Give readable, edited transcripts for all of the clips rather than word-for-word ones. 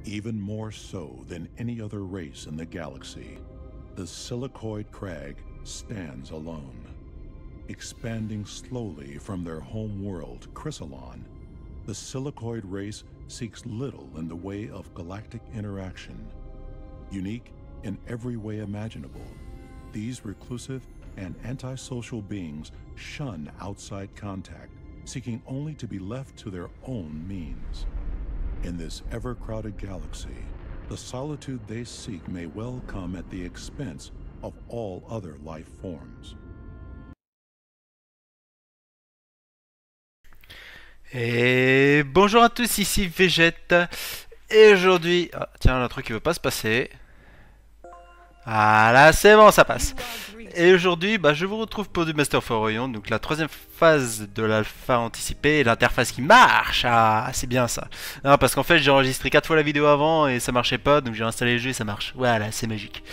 Even more so than any other race in the galaxy, the Silicoid Crag stands alone. Expanding slowly from their home world, Chrysalon, the Silicoid race seeks little in the way of galactic interaction. Unique in every way imaginable, these reclusive and antisocial beings shun outside contact, seeking only to be left to their own means. In this ever-crowded galaxy, the solitude they seek may well come at the expense of all other life forms. Et bonjour à tous, ici Végette. Et aujourd'hui... Ah, tiens, l'intro qui veut pas se passer. Voilà, c'est bon, ça passe. Et aujourd'hui, je vous retrouve pour du Master of Orion, donc la troisième phase de l'alpha anticipée et l'interface qui marche. Ah, c'est bien ça. Non, parce qu'en fait, j'ai enregistré 4 fois la vidéo avant et ça marchait pas, donc j'ai installé le jeu et ça marche. Voilà, c'est magique.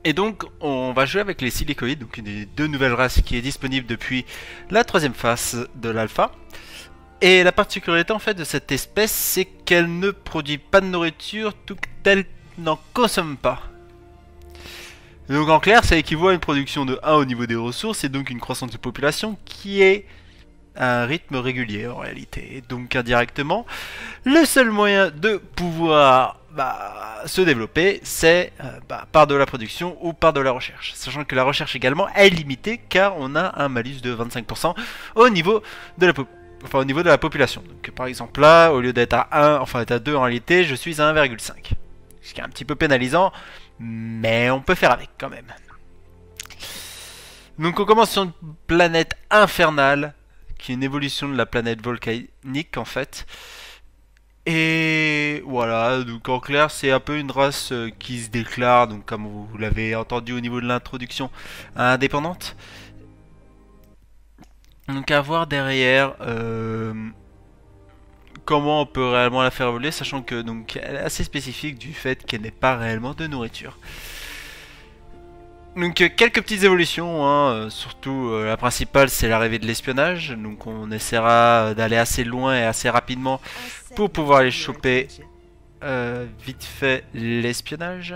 Et donc, on va jouer avec les silicoïdes, donc une des deux nouvelles races qui est disponible depuis la troisième phase de l'alpha. Et la particularité en fait de cette espèce, c'est qu'elle ne produit pas de nourriture, tout qu'elle n'en consomme pas. Donc en clair, ça équivaut à une production de 1 au niveau des ressources et donc une croissance de population qui est à un rythme régulier en réalité. Donc indirectement, le seul moyen de pouvoir se développer, c'est par de la production ou par de la recherche. Sachant que la recherche également est limitée car on a un malus de 25% au niveau de la population. Donc par exemple là, au lieu d'être à 1, enfin d'être à 2 en réalité, je suis à 1,5. Ce qui est un petit peu pénalisant, mais on peut faire avec quand même. Donc on commence sur une planète infernale, qui est une évolution de la planète volcanique en fait. Et voilà, donc en clair c'est un peu une race qui se déclare, donc comme vous l'avez entendu au niveau de l'introduction, indépendante. Donc à voir derrière comment on peut réellement la faire évoluer, sachant que donc elle est assez spécifique du fait qu'elle n'est pas réellement de nourriture. Donc quelques petites évolutions, hein, surtout la principale c'est l'arrivée de l'espionnage, donc on essaiera d'aller assez loin et assez rapidement pour pouvoir les choper vite fait l'espionnage.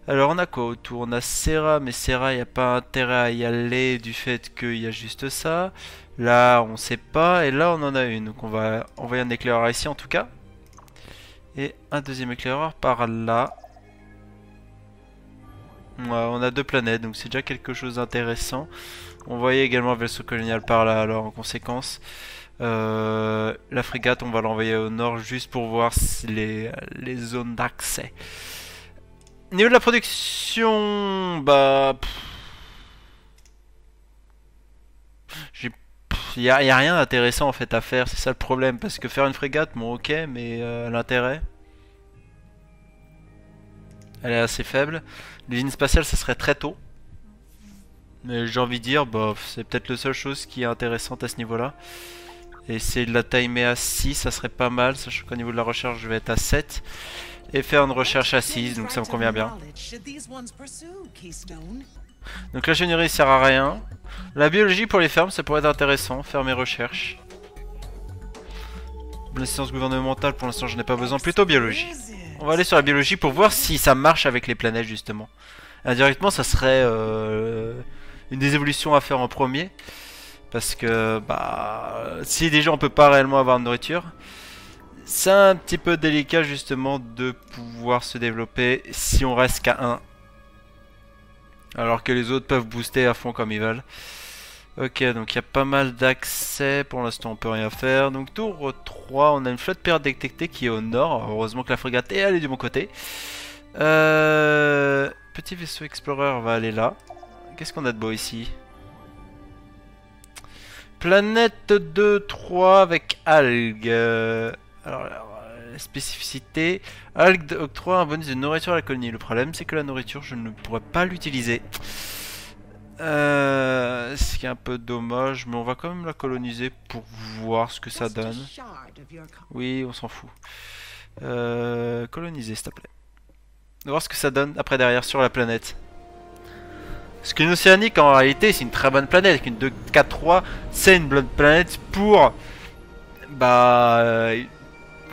Alors on a quoi autour? On a Serra, mais Serra il n'y a pas intérêt à y aller du fait qu'il y a juste ça. Là on sait pas, et là on en a une, donc on va envoyer un éclaireur ici en tout cas. Et un deuxième éclaireur par là. Ouais, on a 2 planètes, donc c'est déjà quelque chose d'intéressant. On voyait également un vaisseau colonial par là, alors en conséquence. La frégate, on va l'envoyer au nord juste pour voir si les zones d'accès. Niveau de la production, il n'y a rien d'intéressant en fait à faire, c'est ça le problème. Parce que faire une frégate, bon ok, mais l'intérêt, elle est assez faible. L'usine spatiale, ça serait très tôt. Mais j'ai envie de dire, c'est peut-être la seule chose qui est intéressante à ce niveau-là. Et essayer de la timer à 6, ça serait pas mal, sachant qu'au niveau de la recherche, je vais être à 7. Et faire une recherche à 6, donc ça me convient bien. Donc l'ingénierie sert à rien. La biologie pour les fermes, ça pourrait être intéressant, faire mes recherches. L'assistance gouvernementale, pour l'instant, je n'ai pas besoin, plutôt biologie. On va aller sur la biologie pour voir si ça marche avec les planètes justement. Indirectement ça serait une des évolutions à faire en premier. Parce que si déjà on peut pas réellement avoir de nourriture, c'est un petit peu délicat justement de pouvoir se développer si on reste qu'à 1. Alors que les autres peuvent booster à fond comme ils veulent. Ok, donc il y a pas mal d'accès, pour l'instant on peut rien faire. Donc tour 3, on a une flotte pirate détectée qui est au nord. Heureusement que la frégate est allée du bon côté. Petit vaisseau explorer va aller là. Qu'est-ce qu'on a de beau ici? Planète 2-3 avec algues. Alors la spécificité, algues octroient un bonus de nourriture à la colonie. Le problème c'est que la nourriture je ne pourrais pas l'utiliser. Ce qui est un peu dommage, mais on va quand même la coloniser pour voir ce que ça donne. Oui, on s'en fout. Coloniser, s'il te plaît. On va voir ce que ça donne après derrière sur la planète. Parce qu'une océanique en réalité c'est une très bonne planète. Qu'une 2-4-3 c'est une bonne planète pour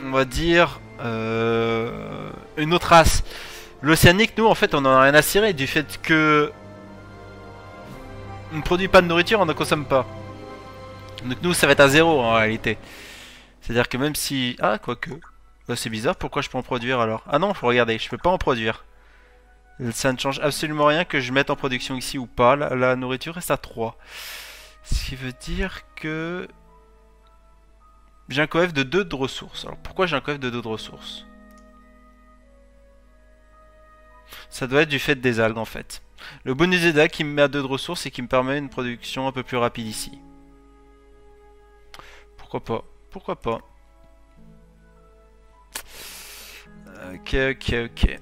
on va dire une autre race. L'océanique, nous en fait on en a rien à cirer du fait que on ne produit pas de nourriture, on ne consomme pas. Donc nous ça va être à zéro en réalité. C'est-à-dire que même si... Ah quoique... Bah, c'est bizarre, pourquoi je peux en produire alors? Ah non, faut regarder, je peux pas en produire. Ça ne change absolument rien que je mette en production ici ou pas. La nourriture reste à 3. Ce qui veut dire que... J'ai un coef de 2 de ressources. Alors pourquoi j'ai un coef de 2 de ressources? Ça doit être du fait des algues en fait. Le bonus des algues qui me met à 2 de ressources et qui me permet une production un peu plus rapide ici. Pourquoi pas? Pourquoi pas? Ok, ok, ok.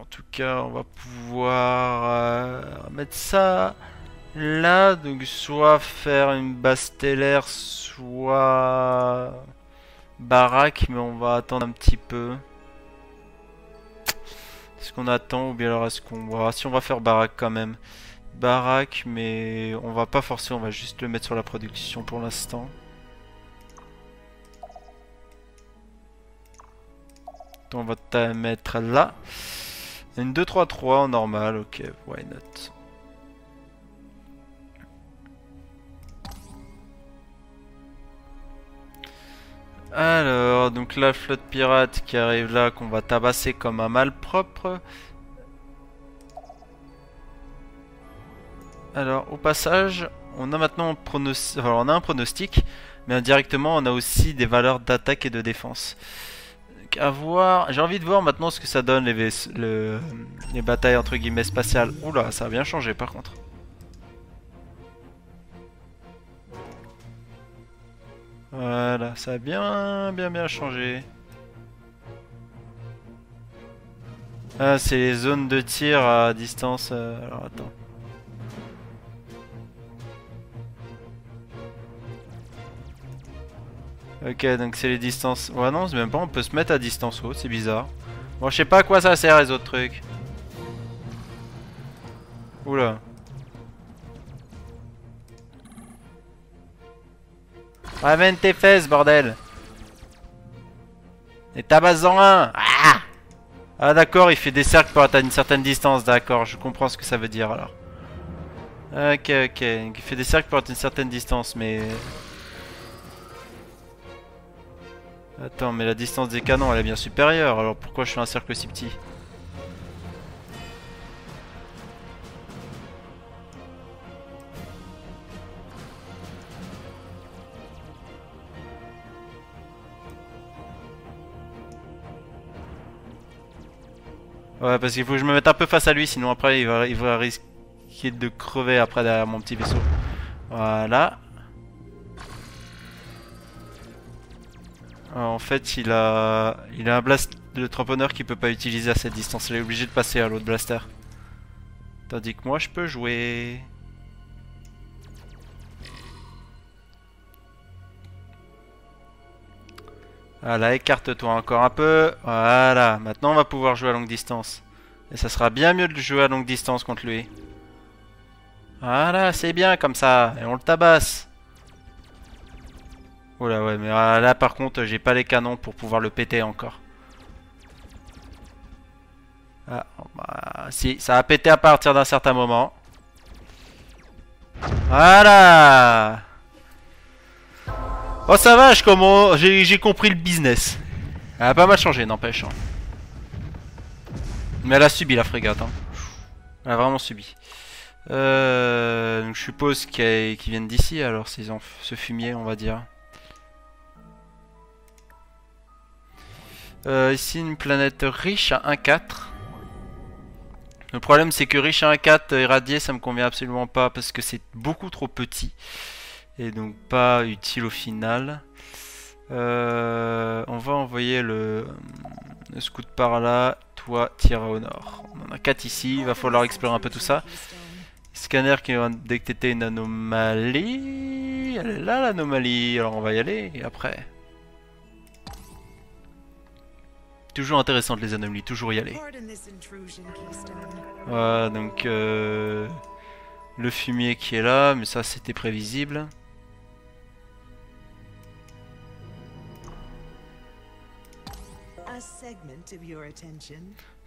En tout cas, on va pouvoir mettre ça là. Donc soit faire une base stellaire, soit baraque, mais on va attendre un petit peu. Est-ce qu'on attend ou bien alors est-ce qu'on va... Si on va faire baraque quand même. Baraque, mais on va pas forcer, on va juste le mettre sur la production pour l'instant. On va te mettre là. Une 2-3-3 en normal, ok, why not. Alors, donc la flotte pirate qui arrive là, qu'on va tabasser comme un malpropre. Alors, au passage, on a maintenant on a un pronostic, mais indirectement, on a aussi des valeurs d'attaque et de défense. Donc, à voir. J'ai envie de voir maintenant ce que ça donne les batailles entre guillemets spatiales. Oula, ça a bien changé par contre. Voilà, ça a bien changé. Ah, c'est les zones de tir à distance. Alors attends. Ok, donc c'est les distances. Ouais, non, c'est même pas. On peut se mettre à distance haute, c'est bizarre. Bon, je sais pas à quoi ça sert les autres trucs. Oula. Ramène tes fesses, bordel. Et tabasse-en un. Ah, ah d'accord, il fait des cercles pour atteindre une certaine distance. D'accord, je comprends ce que ça veut dire alors. Ok, ok. Donc, il fait des cercles pour atteindre une certaine distance, mais... Attends, mais la distance des canons, elle est bien supérieure. Alors pourquoi je fais un cercle si petit? Ouais, parce qu'il faut que je me mette un peu face à lui, sinon après il va risquer de crever après derrière mon petit vaisseau. Voilà. Alors, en fait, il a un blast de tamponneur qu'il peut pas utiliser à cette distance. Il est obligé de passer à l'autre blaster. Tandis que moi, je peux jouer. Voilà, écarte-toi encore un peu. Voilà, maintenant on va pouvoir jouer à longue distance. Et ça sera bien mieux de jouer à longue distance contre lui. Voilà, c'est bien comme ça. Et on le tabasse. Oula, ouais, mais là par contre, j'ai pas les canons pour pouvoir le péter encore. Ah, bah, si, ça a pété à partir d'un certain moment. Voilà. Oh ça va, j'ai compris le business. Elle a pas mal changé, n'empêche. Hein. Mais elle a subi la frégate. Hein. Elle a vraiment subi. Donc je suppose qu'ils viennent d'ici, alors s'ils ont ce fumier, on va dire. Ici, une planète riche à 1,4. Le problème, c'est que riche à 1,4 irradié, ça me convient absolument pas parce que c'est beaucoup trop petit. Et donc pas utile au final. On va envoyer le scout par là. Toi, tire au nord. On en a 4 ici. Il va falloir explorer un peu tout ça. Scanner qui va détecter une anomalie. Elle est là l'anomalie. Alors on va y aller. Et après. Toujours intéressante les anomalies. Toujours y aller. Voilà donc le fumier qui est là. Mais ça c'était prévisible.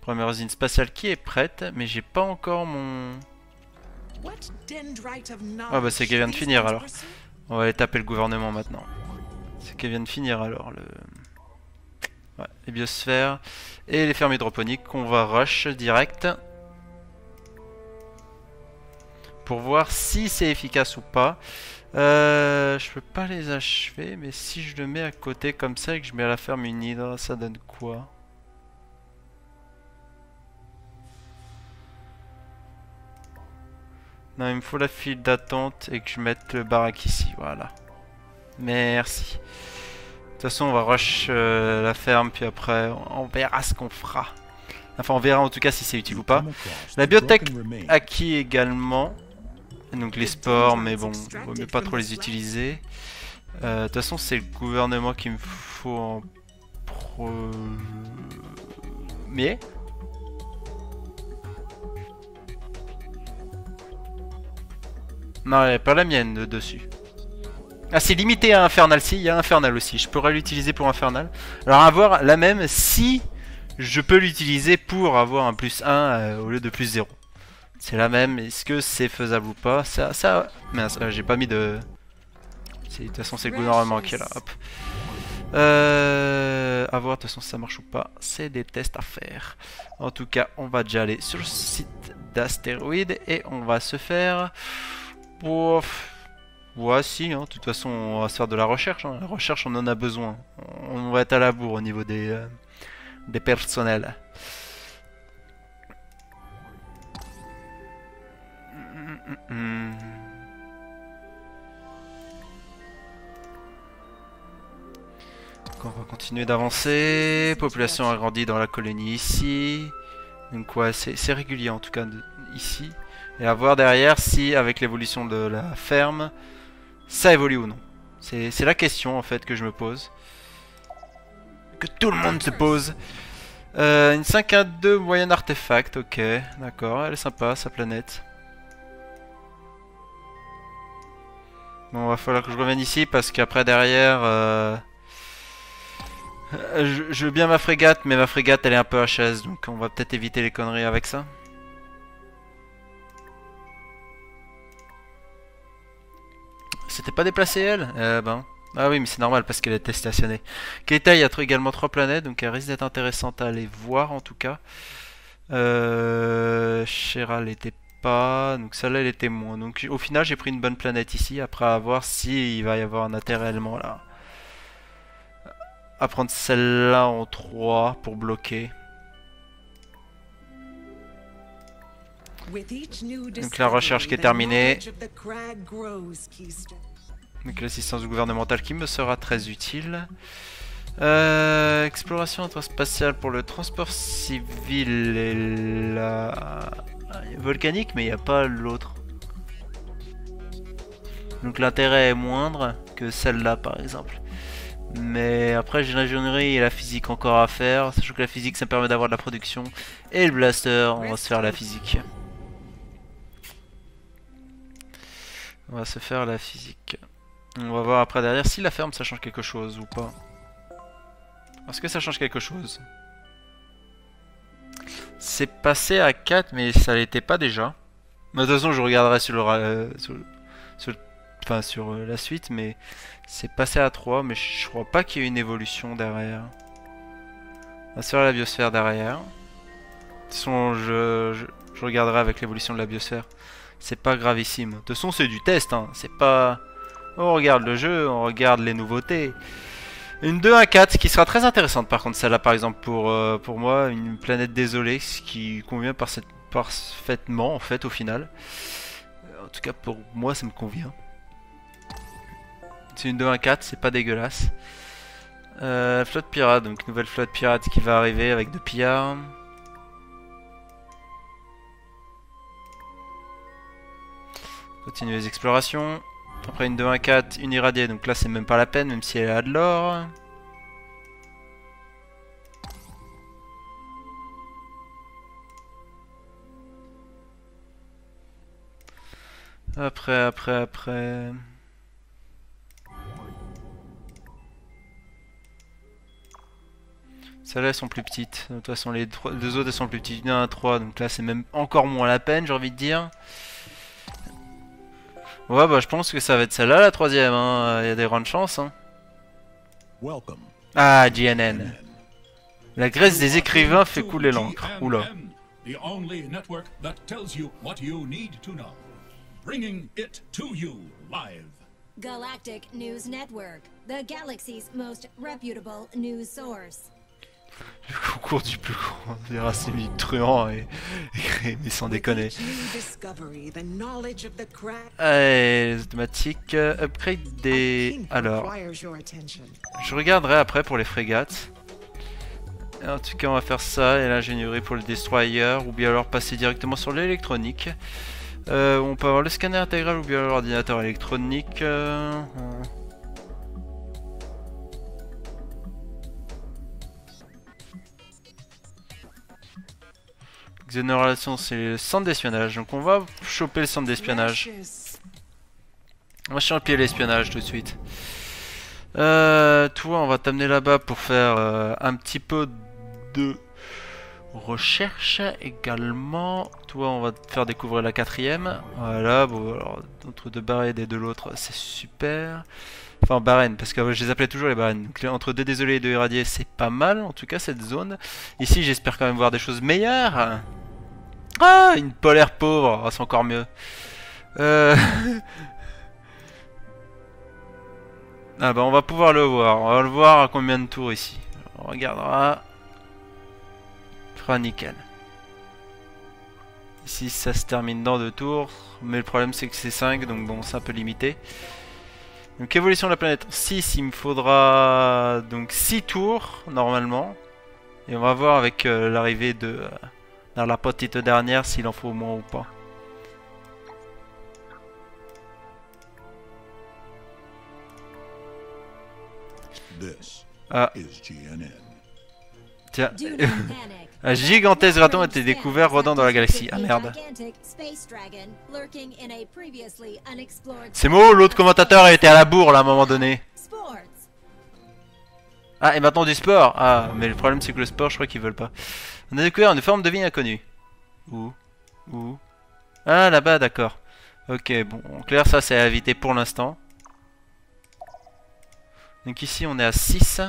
Première usine spatiale qui est prête, mais j'ai pas encore mon... Ah bah c'est qu'elle vient de finir alors. On va aller taper le gouvernement maintenant. C'est qu'elle vient de finir alors le... Ouais, les biosphères et les fermes hydroponiques qu'on va rush direct. Pour voir si c'est efficace ou pas. Je peux pas les achever, mais si je le mets à côté comme ça et que je mets à la ferme une hydre, ça donne quoi? Non, il me faut la file d'attente et que je mette le baraque ici, voilà. Merci. De toute façon, on va rush la ferme, puis après, on verra ce qu'on fera. Enfin, on verra en tout cas si c'est utile ou pas. La biotech acquis également. Donc les sports, mais bon, on ne pas trop les utiliser. De toute façon, c'est le gouvernement qu'il me faut en premier. Non, elle n'est pas la mienne dessus. Ah, c'est limité à Infernal. Si, il y a Infernal aussi. Je pourrais l'utiliser pour Infernal. Alors, avoir la même si je peux l'utiliser pour avoir un plus 1 au lieu de plus 0. C'est la même. Est-ce que c'est faisable ou pas? Ça... Mince, j'ai pas mis de... De toute façon, c'est le gouvernement qui est là. Hop. À voir, de toute façon, si ça marche ou pas. C'est des tests à faire. En tout cas, on va déjà aller sur le site d'Astéroïdes et on va se faire... Voici, hein. De toute façon, on va se faire de la recherche. Hein. La recherche, on en a besoin. On va être à la bourre au niveau des personnels. Donc on va continuer d'avancer. Population agrandie dans la colonie ici. Donc ouais, c'est régulier en tout cas ici. Et à voir derrière si avec l'évolution de la ferme, ça évolue ou non. C'est la question en fait que je me pose. Que tout le monde se pose. Une 5-1-2 moyenne artefact, ok, d'accord, elle est sympa sa planète. Bon, va falloir que je revienne ici parce qu'après derrière... je veux bien ma frégate, mais ma frégate elle est un peu HS, donc on va peut-être éviter les conneries avec ça. C'était pas déplacé elle? Ben... Ah oui, mais c'est normal parce qu'elle était stationnée. Keita, il y a également 3 planètes, donc elle risque d'être intéressante à aller voir en tout cas. Sheral l'était pas, donc celle-là elle était moins. Donc au final, j'ai pris une bonne planète ici, après à voir si il va y avoir un intérêt réellement là. À prendre celle-là en 3 pour bloquer. Donc la recherche qui est terminée. Donc l'assistance gouvernementale qui me sera très utile. Exploration interspatiale pour le transport civil et la... volcanique, mais il n'y a pas l'autre. Donc l'intérêt est moindre que celle-là par exemple. Mais après j'ai l'ingénierie et la physique encore à faire. Sachant que la physique ça me permet d'avoir de la production. Et le blaster, on va se faire la physique. On va se faire la physique. On va voir après derrière si la ferme ça change quelque chose ou pas. Est-ce que ça change quelque chose? C'est passé à 4 mais ça l'était pas déjà. Mais de toute façon je regarderai sur la suite, mais c'est passé à 3 mais je crois pas qu'il y ait une évolution derrière. On va se faire la biosphère derrière. De toute façon je regarderai avec l'évolution de la biosphère. C'est pas gravissime. De toute façon c'est du test, hein. C'est pas... On regarde le jeu, on regarde les nouveautés. Une 2-1-4 qui sera très intéressante par contre celle-là par exemple pour moi. Une planète désolée, ce qui convient parfaitement en fait au final. En tout cas pour moi ça me convient. C'est une 2-1-4, c'est pas dégueulasse. Flotte pirate, donc nouvelle flotte pirate qui va arriver avec 2 pillards. Continuer les explorations. Après une 2-1-4, une irradiée, donc là c'est même pas la peine, même si elle a de l'or. Après... Celles-là elles sont plus petites. De toute façon les deux autres elles sont plus petites. Il y en a 3, donc là c'est même encore moins la peine, j'ai envie de dire. Ouais bah je pense que ça va être celle-là la troisième, hein. Il y a des grandes chances. Hein. Ah, GNN. La graisse des écrivains fait couler l'encre. Oula. The only network that tells you what you need to know. Bringing it to you live. Galactic News Network, the galaxy's most reputable news source. Le concours du plus grand des racines truand et mais sans déconner. Allez, les automatiques, upgrade des... Alors, je regarderai après pour les frégates. En tout cas on va faire ça et l'ingénierie pour le destroyer ou bien alors passer directement sur l'électronique. On peut avoir le scanner intégral ou bien l'ordinateur électronique. Exonération c'est le centre d'espionnage, donc on va choper le centre d'espionnage. On va changer l'espionnage tout de suite. Toi on va t'amener là-bas pour faire un petit peu de recherche également. Toi on va te faire découvrir la 4ème. Voilà, bon alors entre deux barènes et de l'autre c'est super. Enfin barènes parce que je les appelais toujours les barènes. Donc, entre deux désolés et deux irradiés c'est pas mal en tout cas cette zone. Ici j'espère quand même voir des choses meilleures. Ah une polaire pauvre, oh, c'est encore mieux. Ah bah on va pouvoir le voir. On va le voir à combien de tours ici. On regardera. Ah nickel. Ici ça se termine dans 2 tours. Mais le problème c'est que c'est 5. Donc bon c'est un peu limité. Donc évolution de la planète 6. Il me faudra donc 6 tours normalement. Et on va voir avec l'arrivée de dans la petite dernière s'il en faut au moins ou pas. Ah. Tiens, un gigantesque raton a été découvert rôdant dans la galaxie. Ah merde. C'est mots, l'autre commentateur a été à la bourre là à un moment donné. Ah et maintenant du sport. Ah mais le problème c'est que le sport je crois qu'ils veulent pas. On a découvert une forme de vie inconnue. Où? Ah là-bas d'accord. Ok bon en clair ça c'est à éviter pour l'instant. Donc ici on est à 6.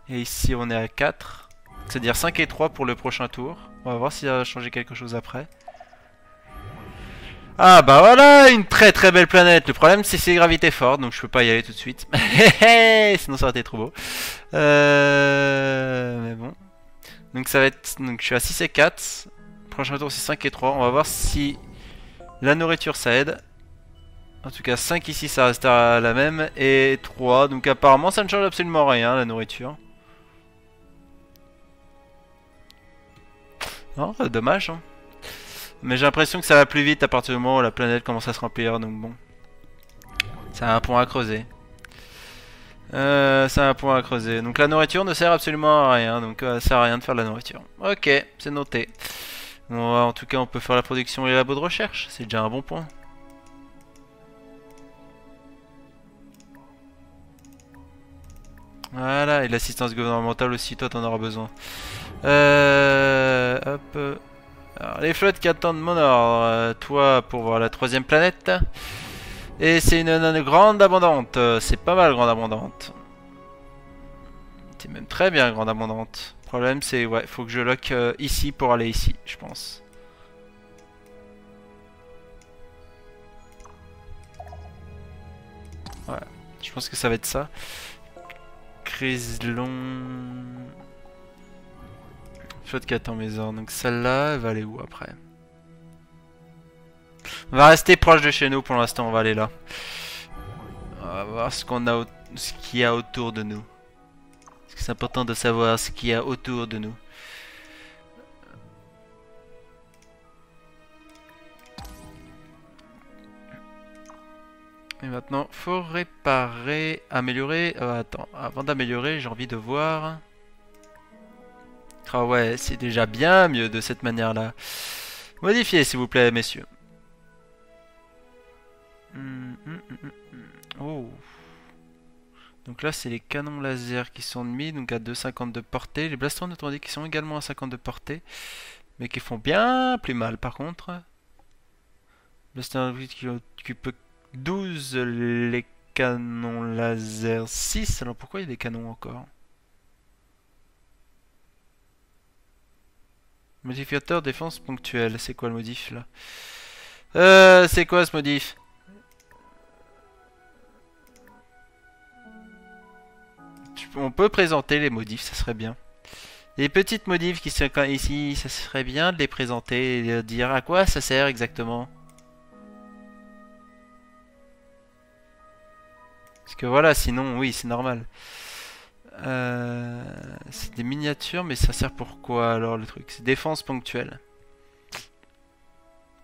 Et ici on est à 4. C'est-à-dire 5 et 3 pour le prochain tour. On va voir si ça va changer quelque chose après. Ah bah voilà, une très très belle planète. Le problème c'est ses gravités fortes, donc je peux pas y aller tout de suite. Sinon ça aurait été trop beau. Mais bon. Donc ça va être... Donc je suis à 6 et 4. Prochain tour c'est 5 et 3. On va voir si la nourriture ça aide. En tout cas 5 ici ça restera la même. Et 3. Donc apparemment ça ne change absolument rien la nourriture. Non, dommage hein. Mais j'ai l'impression que ça va plus vite à partir du moment où la planète commence à se remplir, donc bon. C'est un point à creuser. C'est un point à creuser. Donc la nourriture ne sert absolument à rien, donc ça sert à rien de faire de la nourriture. Ok, c'est noté. Bon, en tout cas, on peut faire la production et les labos de recherche, c'est déjà un bon point. Voilà, et l'assistance gouvernementale aussi, toi t'en auras besoin. Hop. Alors, les flottes qui attendent mon ordre. Toi pour voir la 3ème planète. Et c'est une grande abondante. C'est pas mal grande abondante. C'est même très bien grande abondante. Le problème c'est ouais, faut que je lock ici pour aller ici, je pense. Voilà, je pense que ça va être ça. Crislon. Flotte qui attend mes ordres. Donc celle-là, elle va aller où après? On va rester proche de chez nous pour l'instant, on va aller là. On va voir ce qu'on a, ce qu'il y a autour de nous. Parce que c'est important de savoir ce qu'il y a autour de nous. Et maintenant, faut réparer, améliorer. Attends, avant d'améliorer, j'ai envie de voir. Ah ouais, c'est déjà bien mieux de cette manière-là. Modifiez, s'il vous plaît, messieurs. Oh. Donc là c'est les canons laser qui sont mis, donc à 2,50 de portée. Les blasters neutroniques qui sont également à 50 de portée, mais qui font bien plus mal par contre. Blaster qui occupe 12, les canons laser 6. Alors pourquoi il y a des canons encore? Modificateur défense ponctuelle, c'est quoi le modif là? C'est quoi ce modif? On peut présenter les modifs, ça serait bien. Les petites modifs qui sont ici, ça serait bien de les présenter et de dire à quoi ça sert exactement. Parce que voilà, sinon, oui, c'est normal. C'est des miniatures, mais ça sert pour quoi alors le truc? C'est défense ponctuelle.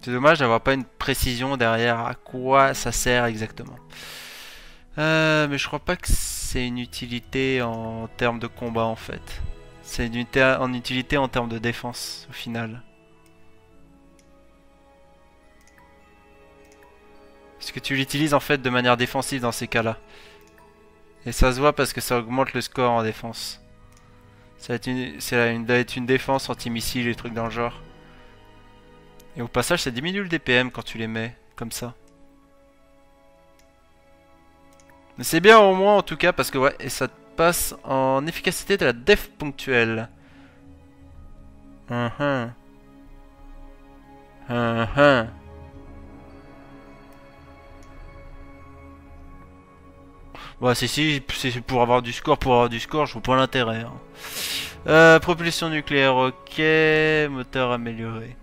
C'est dommage d'avoir pas une précision derrière à quoi ça sert exactement. Mais je crois pas que c'est une utilité en termes de combat en fait. C'est une utilité en termes de défense au final. Parce que tu l'utilises en fait de manière défensive dans ces cas-là. Et ça se voit parce que ça augmente le score en défense. Ça va être une défense anti-missile et des trucs dans le genre. Et au passage ça diminue le DPM quand tu les mets comme ça. Mais c'est bien au moins en tout cas parce que ouais, et ça passe en efficacité de la def ponctuelle. Ouais, si, c'est pour avoir du score, je vois pas l'intérêt. Hein. Propulsion nucléaire, ok. Moteur amélioré.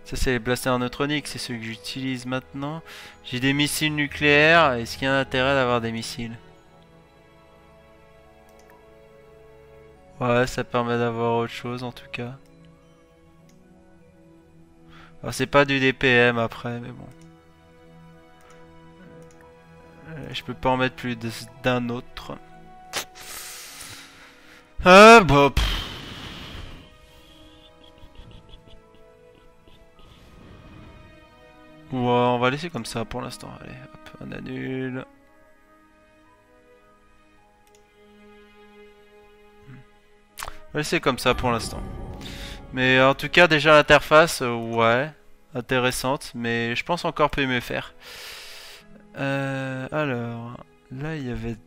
Ça c'est les blasters neutroniques, c'est ceux que j'utilise maintenant. J'ai des missiles nucléaires, est-ce qu'il y a un intérêt d'avoir des missiles? Ouais, ça permet d'avoir autre chose en tout cas. Alors c'est pas du DPM après, mais bon. Je peux pas en mettre plus d'un autre. Bah... Ouais, on va laisser comme ça pour l'instant. Allez, hop, on annule. On va laisser comme ça pour l'instant. Mais en tout cas, déjà l'interface, ouais, intéressante. Mais je pense encore peut mieux faire. Alors, là il y avait...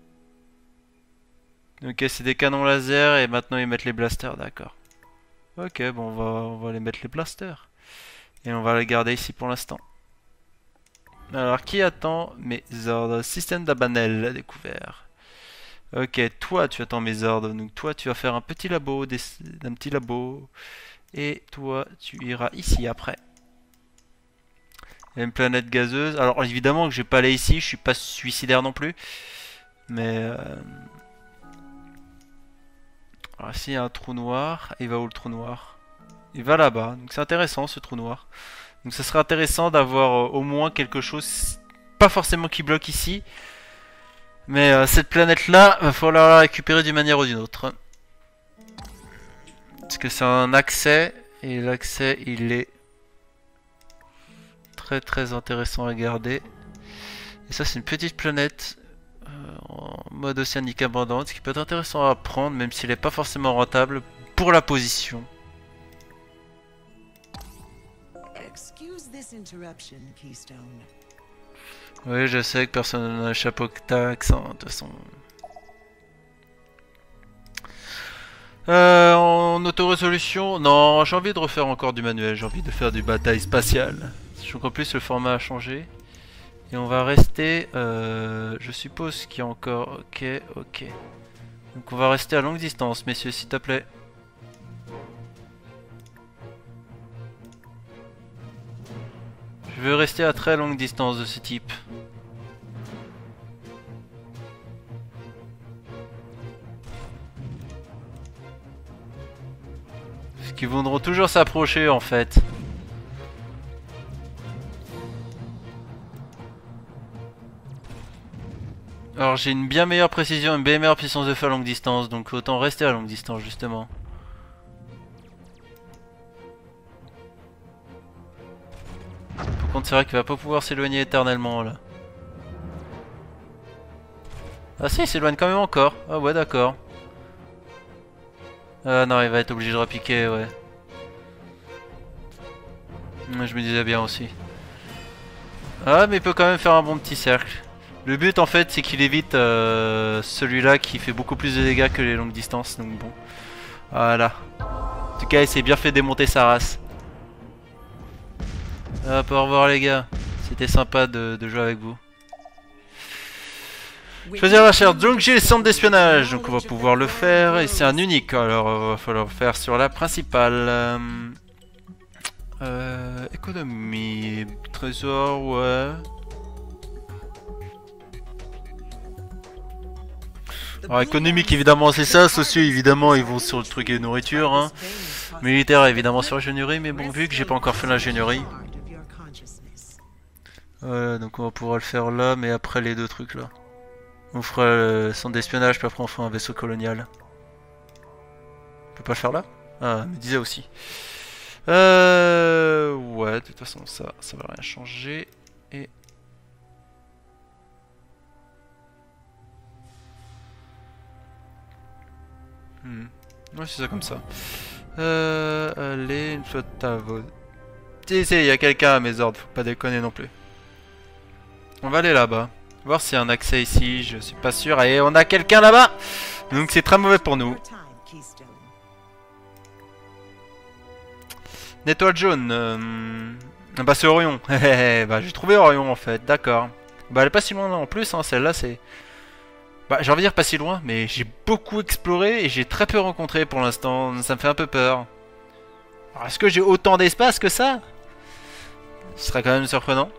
Ok, c'est des canons laser et maintenant ils mettent les blasters, d'accord. Ok, bon, on va les mettre les blasters. Et on va les garder ici pour l'instant. Alors, qui attend mes ordres? Système d'Abanel découvert. Ok, toi tu attends mes ordres. Donc toi tu vas faire un petit labo, un petit labo. Et toi tu iras ici après. Il y a une planète gazeuse. Alors évidemment que je vais pas aller ici, je suis pas suicidaire non plus. Mais... Alors ici il y a un trou noir. Il va où le trou noir? Il va là-bas. Donc c'est intéressant ce trou noir. Donc ça serait intéressant d'avoir au moins quelque chose, pas forcément qui bloque ici, mais cette planète là, va falloir la récupérer d'une manière ou d'une autre. Parce que c'est un accès, et l'accès il est très très intéressant à garder. Et ça c'est une petite planète en mode océanique abondante, ce qui peut être intéressant à prendre, même s'il n'est pas forcément rentable pour la position. Oui, je sais que personne n'a chapeau que taxe, hein, de toute façon. En auto-résolution, non, j'ai envie de refaire encore du manuel, j'ai envie de faire du bataille spatiale. Sachant qu'en plus le format a changé. Et on va rester, je suppose qu'il y a encore, ok. Donc on va rester à longue distance, messieurs, s'il te plaît. Je veux rester à très longue distance de ce type. Parce qu'ils voudront toujours s'approcher en fait. Alors j'ai une bien meilleure précision, une bien meilleure puissance de feu à longue distance, donc autant rester à longue distance justement. contre, c'est vrai qu'il va pas pouvoir s'éloigner éternellement là. Ah si, il s'éloigne quand même encore. Ah ouais, d'accord. Ah non, il va être obligé de repiquer, ouais. Je me disais bien aussi. Ah, mais il peut quand même faire un bon petit cercle. Le but en fait, c'est qu'il évite celui-là qui fait beaucoup plus de dégâts que les longues distances. Donc bon. Voilà. En tout cas, il s'est bien fait démonter sa race. Hop, au revoir les gars. C'était sympa de jouer avec vous. Choisir la recherche. Donc j'ai le centre d'espionnage. Donc on va pouvoir le faire. Et c'est un unique. Alors il va falloir le faire sur la principale. Économie. Trésor, ouais. Alors économique évidemment c'est ça, sociaux évidemment ils vont sur le truc et nourriture, hein. Militaire évidemment sur l'ingénierie, mais bon vu que j'ai pas encore fait l'ingénierie. Voilà, donc on va pouvoir le faire là, mais après les deux trucs là. On fera le centre d'espionnage, puis après on fera un vaisseau colonial. On peut pas le faire là? Ah, il me disait aussi. Ouais, de toute façon ça va rien changer. Et... Ouais, c'est ça comme ça. Allez, une flotte à vos... Si, il y a quelqu'un à mes ordres, faut pas déconner non plus. On va aller là-bas. Voir s'il y a un accès ici, je suis pas sûr. Et on a quelqu'un là-bas. Donc c'est très mauvais pour nous. Une étoile jaune. Bah c'est Orion. Bah j'ai trouvé Orion en fait, d'accord. Bah elle est pas si loin en plus, hein. Celle-là c'est... Bah j'ai envie de dire pas si loin, mais j'ai beaucoup exploré et j'ai très peu rencontré pour l'instant, ça me fait un peu peur. Alors est-ce que j'ai autant d'espace que ça? Ce serait quand même surprenant.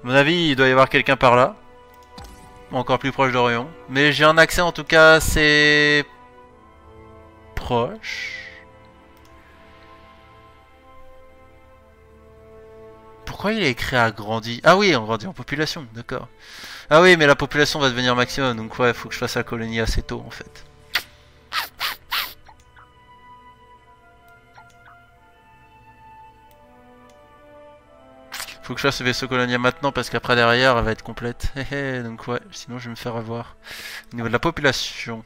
À mon avis, il doit y avoir quelqu'un par là. Encore plus proche d'Orion. Mais j'ai un accès en tout cas assez... proche. Pourquoi il est écrit agrandi? Ah oui, agrandi en population, d'accord. Ah oui, mais la population va devenir maximum, donc ouais, faut que je fasse la colonie assez tôt en fait. Faut que je fasse le vaisseau colonial maintenant parce qu'après derrière elle va être complète. Donc ouais, sinon je vais me faire avoir. Au niveau de la population.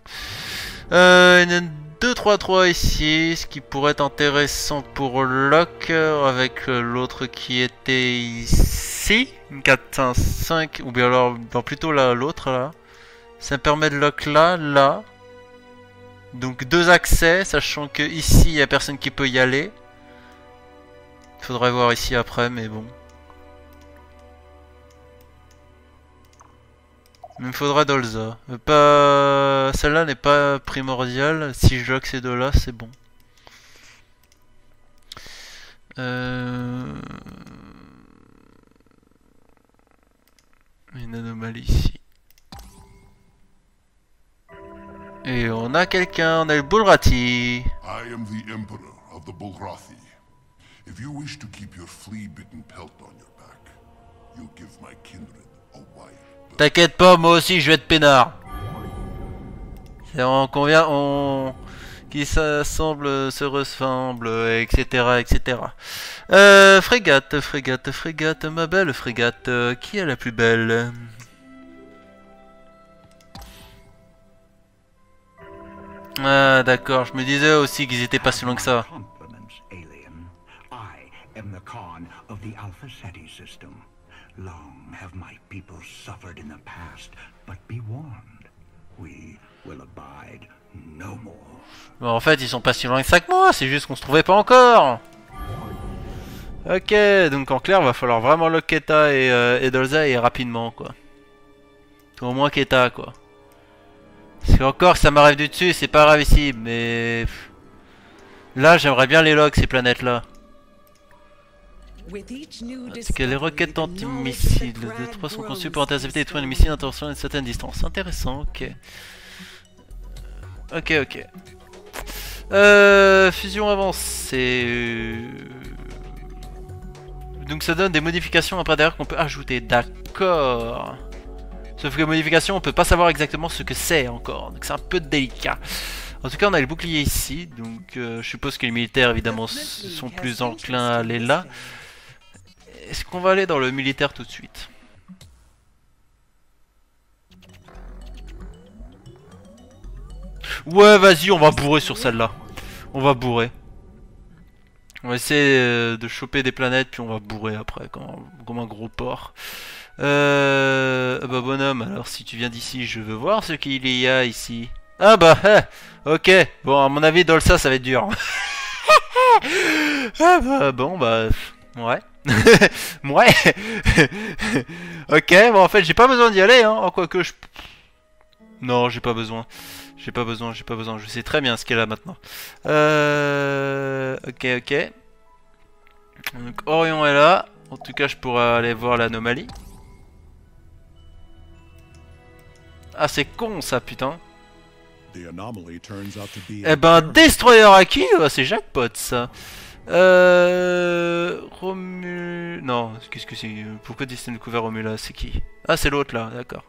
Il y en a 2-3-3 ici, ce qui pourrait être intéressant pour Locke, avec l'autre qui était ici. 4-5, ou bien alors plutôt là, l'autre là. Ça me permet de Locke là, là. Donc 2 accès, sachant que ici il n'y a personne qui peut y aller. Il faudrait voir ici après, mais bon. Il me faudra Dolza. Pas... Celle-là n'est pas primordiale. Si je lock ces deux-là, c'est bon. Une anomalie ici. Et on a quelqu'un, on a le Bulrati. I am the Emperor of the Bulrathi. If you wish to keep your flea-bitten pelt on your back, you give my kindred a wife. T'inquiète pas, moi aussi je vais être peinard. On convient, on... qui s'assemble, se ressemble, etc. etc. Frégate, ma belle frégate. Qui est la plus belle? Ah d'accord, je me disais aussi qu'ils étaient pas si loin que ça. Long have my people suffered in the past, but be warned, we will abide no more. Bon, en fait, ils sont pas si loin que ça que moi, c'est juste qu'on se trouvait pas encore. Ok, donc en clair, va falloir vraiment lock Keta et Dolza et rapidement, quoi. Au moins Keta, quoi. C'est encore que ça m'arrive du dessus, c'est pas grave ici, mais... Là, j'aimerais bien les lock, ces planètes-là. C'est que les roquettes anti-missiles de 3 sont conçues pour intercepter et détruire les missiles d'intervention à une certaine distance. Intéressant, ok. Ok. Fusion avancée. Donc ça donne des modifications après derrière qu'on peut ajouter. D'accord. Sauf que modification, on peut pas savoir exactement ce que c'est encore. Donc c'est un peu délicat. En tout cas, on a le bouclier ici. Donc je suppose que les militaires, évidemment, sont plus enclins à aller là. est-ce qu'on va aller dans le militaire tout de suite? Ouais, vas-y, on va bourrer sur celle-là. On va bourrer. On va essayer de choper des planètes, puis on va bourrer après, comme un gros porc. Bah bonhomme, alors si tu viens d'ici, je veux voir ce qu'il y a ici. Ah bah, ok. Bon, à mon avis, Dolsa, ça va être dur. Ah bah, bon, bah, ouais. Ouais. Ok, bon, en fait, j'ai pas besoin d'y aller, hein. Quoique je... Non, j'ai pas besoin. J'ai pas besoin. Je sais très bien ce qu'elle a maintenant. Ok. Donc, Orion est là. En tout cas, je pourrais aller voir l'anomalie. Ah, c'est con ça, putain. Eh ben, Destroyer Aki, c'est jackpot ça. Non, qu'est-ce que c'est? Pourquoi Destin découvert Romula? C'est qui? Ah, c'est l'autre là, d'accord.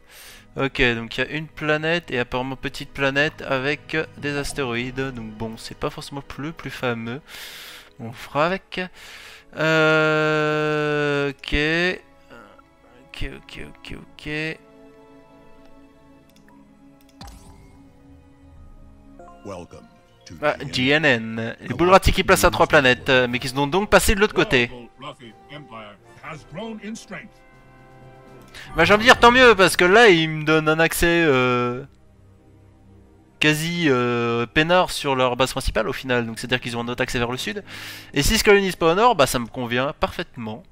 Ok, donc il y a une planète et apparemment petite planète avec des astéroïdes. Donc bon, c'est pas forcément le plus fameux. On fera avec. Ok. Ah, GNN. Les Bullrati qui placent à 3 planètes, mais qui sont donc passés de l'autre côté. Bah j'ai envie de dire tant mieux, parce que là ils me donnent un accès quasi peinard sur leur base principale au final. Donc c'est à dire qu'ils ont un autre accès vers le sud. Et si je colonisent pas au nord, bah ça me convient parfaitement.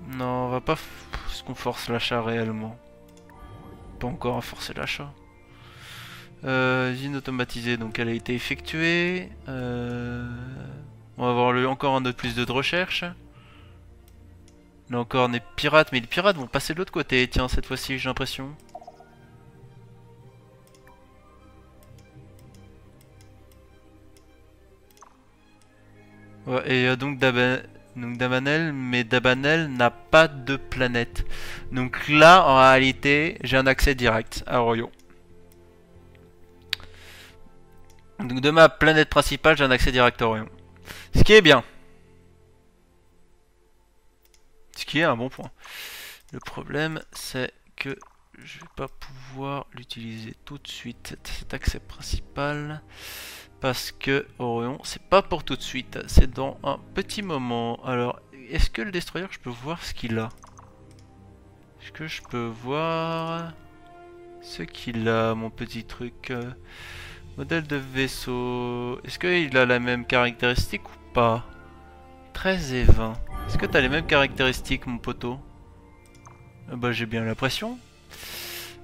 Non, on va pas... Est-ce qu'on force l'achat réellement? Pas encore à forcer l'achat. Usine automatisée, donc elle a été effectuée. On va avoir encore un autre plus de recherche. Là encore des pirates, mais les pirates vont passer de l'autre côté, tiens, cette fois-ci, j'ai l'impression. Ouais, et donc Dabanel, mais Dabanel n'a pas de planète. Donc là, en réalité, j'ai un accès direct à Orion. Donc de ma planète principale, j'ai un accès direct à Orion. Ce qui est bien. Ce qui est un bon point. Le problème, c'est que je vais pas pouvoir l'utiliser tout de suite, cet accès principal. Parce que Orion, c'est pas pour tout de suite, c'est dans un petit moment. Alors, est-ce que le destroyer, je peux voir ce qu'il a? Est-ce que je peux voir ce qu'il a, mon petit truc? Modèle de vaisseau. Est-ce qu'il a la même caractéristique ou pas? 13 et 20. Est-ce que t'as les mêmes caractéristiques, mon poteau? Bah, j'ai bien l'impression.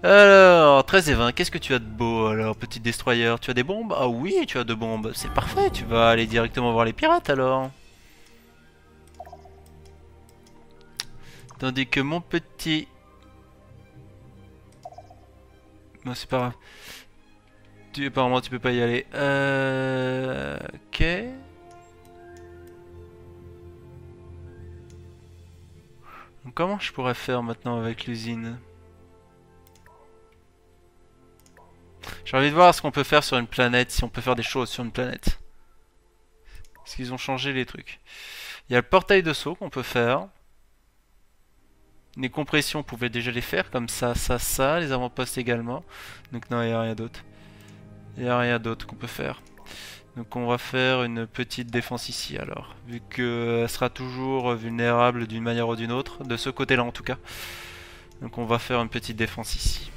Alors, 13 et 20, qu'est-ce que tu as de beau alors, petit destroyer? Tu as des bombes? Ah oui, tu as de bombes, c'est parfait, tu vas aller directement voir les pirates alors. Tandis que mon petit... Non, c'est pas grave. Apparemment, tu peux pas y aller. Ok. Donc, comment je pourrais faire maintenant avec l'usine? J'ai envie de voir ce qu'on peut faire sur une planète, si on peut faire des choses sur une planète. Est-ce qu'ils ont changé les trucs? Il y a le portail de saut qu'on peut faire. Les compressions, on pouvait déjà les faire, comme ça, ça. Les avant-postes également. Donc non, il n'y a rien d'autre. Il n'y a rien d'autre qu'on peut faire. Donc on va faire une petite défense ici alors. Vu qu'elle sera toujours vulnérable d'une manière ou d'une autre. De ce côté-là en tout cas. Donc on va faire une petite défense ici.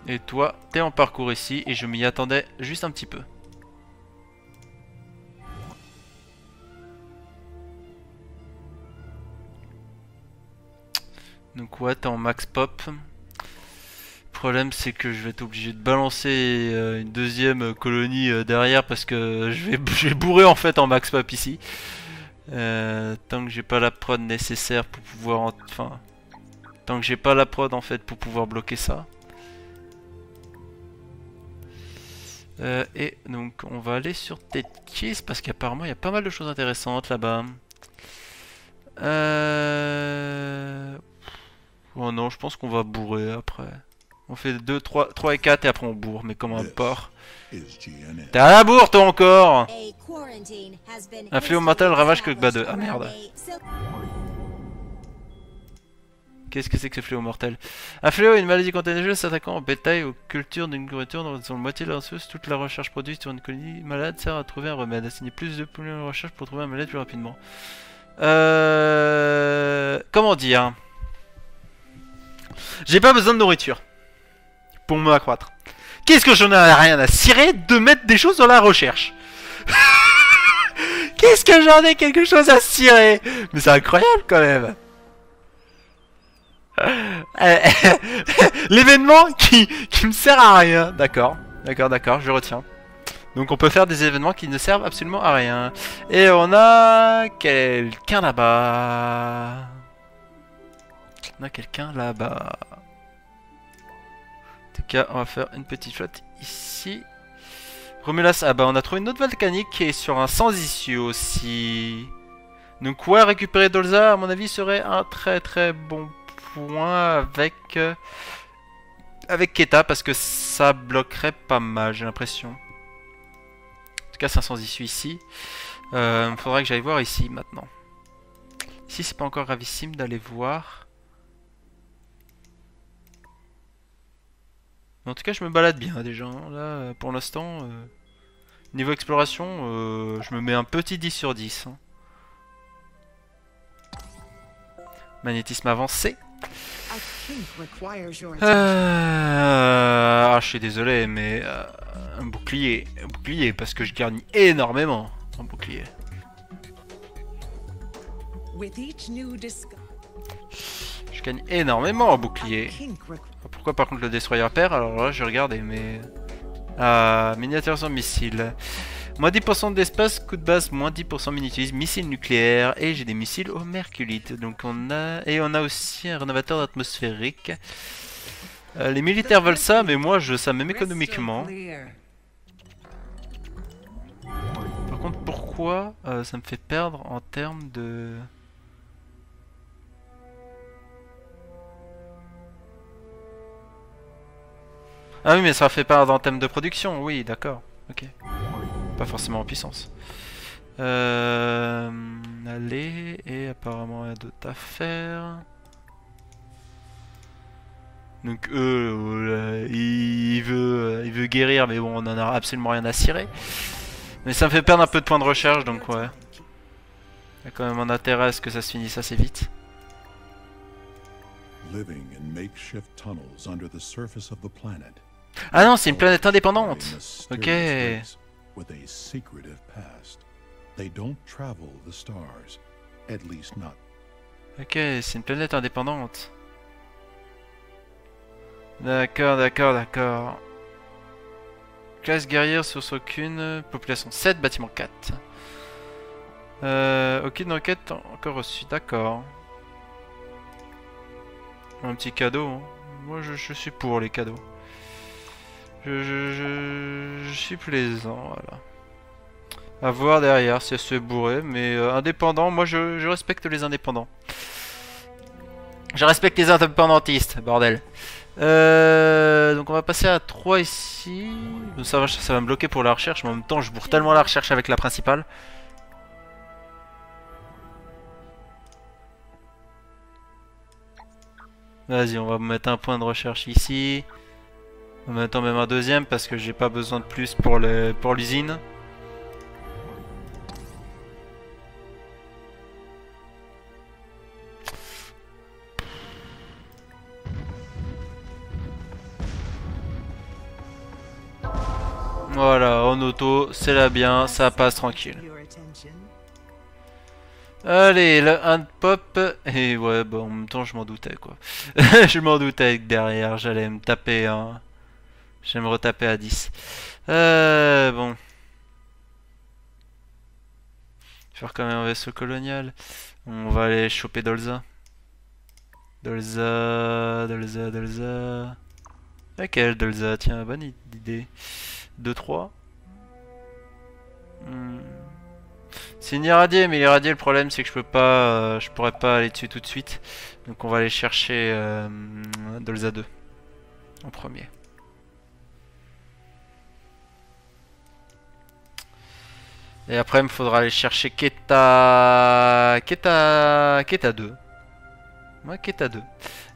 Et toi, t'es en parcours ici et je m'y attendais juste un petit peu. Donc ouais, t'es en max pop. Le problème c'est que je vais être obligé de balancer une deuxième colonie derrière parce que je vais bourrer en fait en max pop ici. Tant que j'ai pas la prod nécessaire pour pouvoir... Enfin... Tant que j'ai pas la prod en fait pour pouvoir bloquer ça. Et donc on va aller sur Tetchis parce qu'apparemment il y a pas mal de choses intéressantes là-bas. Oh non, je pense qu'on va bourrer après. On fait 2, 3 et 4 et après on bourre, mais comme un porc. T'es à la bourre toi encore! Un fléau mortel ravage que bas 2. Ah merde. Qu'est-ce que c'est que ce fléau mortel? Un fléau est une maladie contagieuse s'attaquant au bétail, aux cultures d'une nourriture dont la moitié de la ressource. Toute la recherche produite sur une colonie malade sert à trouver un remède. Assigner plus de points de recherche pour trouver un malade plus rapidement. Comment dire? J'ai pas besoin de nourriture pour me accroître. Qu'est-ce que j'en ai rien à cirer de mettre des choses dans la recherche? Qu'est-ce que j'en ai quelque chose à cirer? Mais c'est incroyable quand même. L'événement qui me sert à rien. D'accord, je retiens. Donc on peut faire des événements qui ne servent absolument à rien. Et on a quelqu'un là-bas. On a quelqu'un là-bas. En tout cas, on va faire une petite flotte ici. Romulus, ah bah on a trouvé une autre volcanique qui est sur un sans issue aussi. Donc ouais, récupérer Dolza à mon avis serait un très bon point avec Keta parce que ça bloquerait pas mal, j'ai l'impression. En tout cas, c'est un sans issue ici. Faudrait que j'aille voir ici maintenant. Ici, c'est pas encore gravissime d'aller voir. Mais en tout cas, je me balade bien déjà. Là, pour l'instant, niveau exploration, je me mets un petit 10 sur 10. Hein. Magnétisme avancé. Ah, je suis désolé, mais un bouclier, parce que je gagne énormément en bouclier. Je gagne énormément en bouclier. Pourquoi par contre le destroyer perd? Alors là, je regardais, mais miniaturisation missile. Moins 10% d'espace, coup de base, moins 10% mini-utilise, missile nucléaire, et j'ai des missiles au merculite. Donc on a aussi un rénovateur atmosphérique. Les militaires veulent ça, mais moi ça m'aime économiquement. Par contre, pourquoi ça me fait perdre en termes de... Ah oui, mais ça fait perdre en termes de production, oui, d'accord, ok. Pas forcément en puissance. Allez, et apparemment il y a d'autres affaires. Donc il veut guérir, mais bon, on en a absolument rien à cirer. Mais ça me fait perdre un peu de points de recherche, donc ouais. Il y a quand même un intérêt à ce que ça se finisse assez vite. Ah non, c'est une planète indépendante. Ok. With a secretive past. They don't travel the stars, at least not. Ok, c'est une planète indépendante. D'accord. Classe guerrière, source aucune, population 7, bâtiment 4. Aucune enquête encore reçue, d'accord. Un petit cadeau, hein. Moi je suis pour les cadeaux. Je suis plaisant, voilà. À voir derrière si elle se bourrer, mais indépendant, moi je respecte les indépendants. Je respecte les indépendantistes, bordel. Donc on va passer à 3 ici. Ça va me bloquer pour la recherche, mais en même temps je bourre tellement la recherche avec la principale. Vas-y, on va mettre un point de recherche ici. En même temps même un deuxième parce que j'ai pas besoin de plus pour l'usine. Voilà, en auto, c'est là bien, ça passe tranquille. Allez, le hand pop. Et ouais, bah en même temps je m'en doutais quoi. Je m'en doutais que derrière j'allais me taper un... Je vais me retaper à 10. Bon. Faire quand même un vaisseau colonial. On va aller choper Dolza. Dolza. Laquelle Dolza? Tiens, bonne idée. 2-3. C'est une irradiée, mais l'irradiée, le problème c'est que je pourrais pas aller dessus tout de suite. Donc on va aller chercher Dolza 2 en premier. Et après il me faudra aller chercher Keta 2. Ouais, Keta 2. Il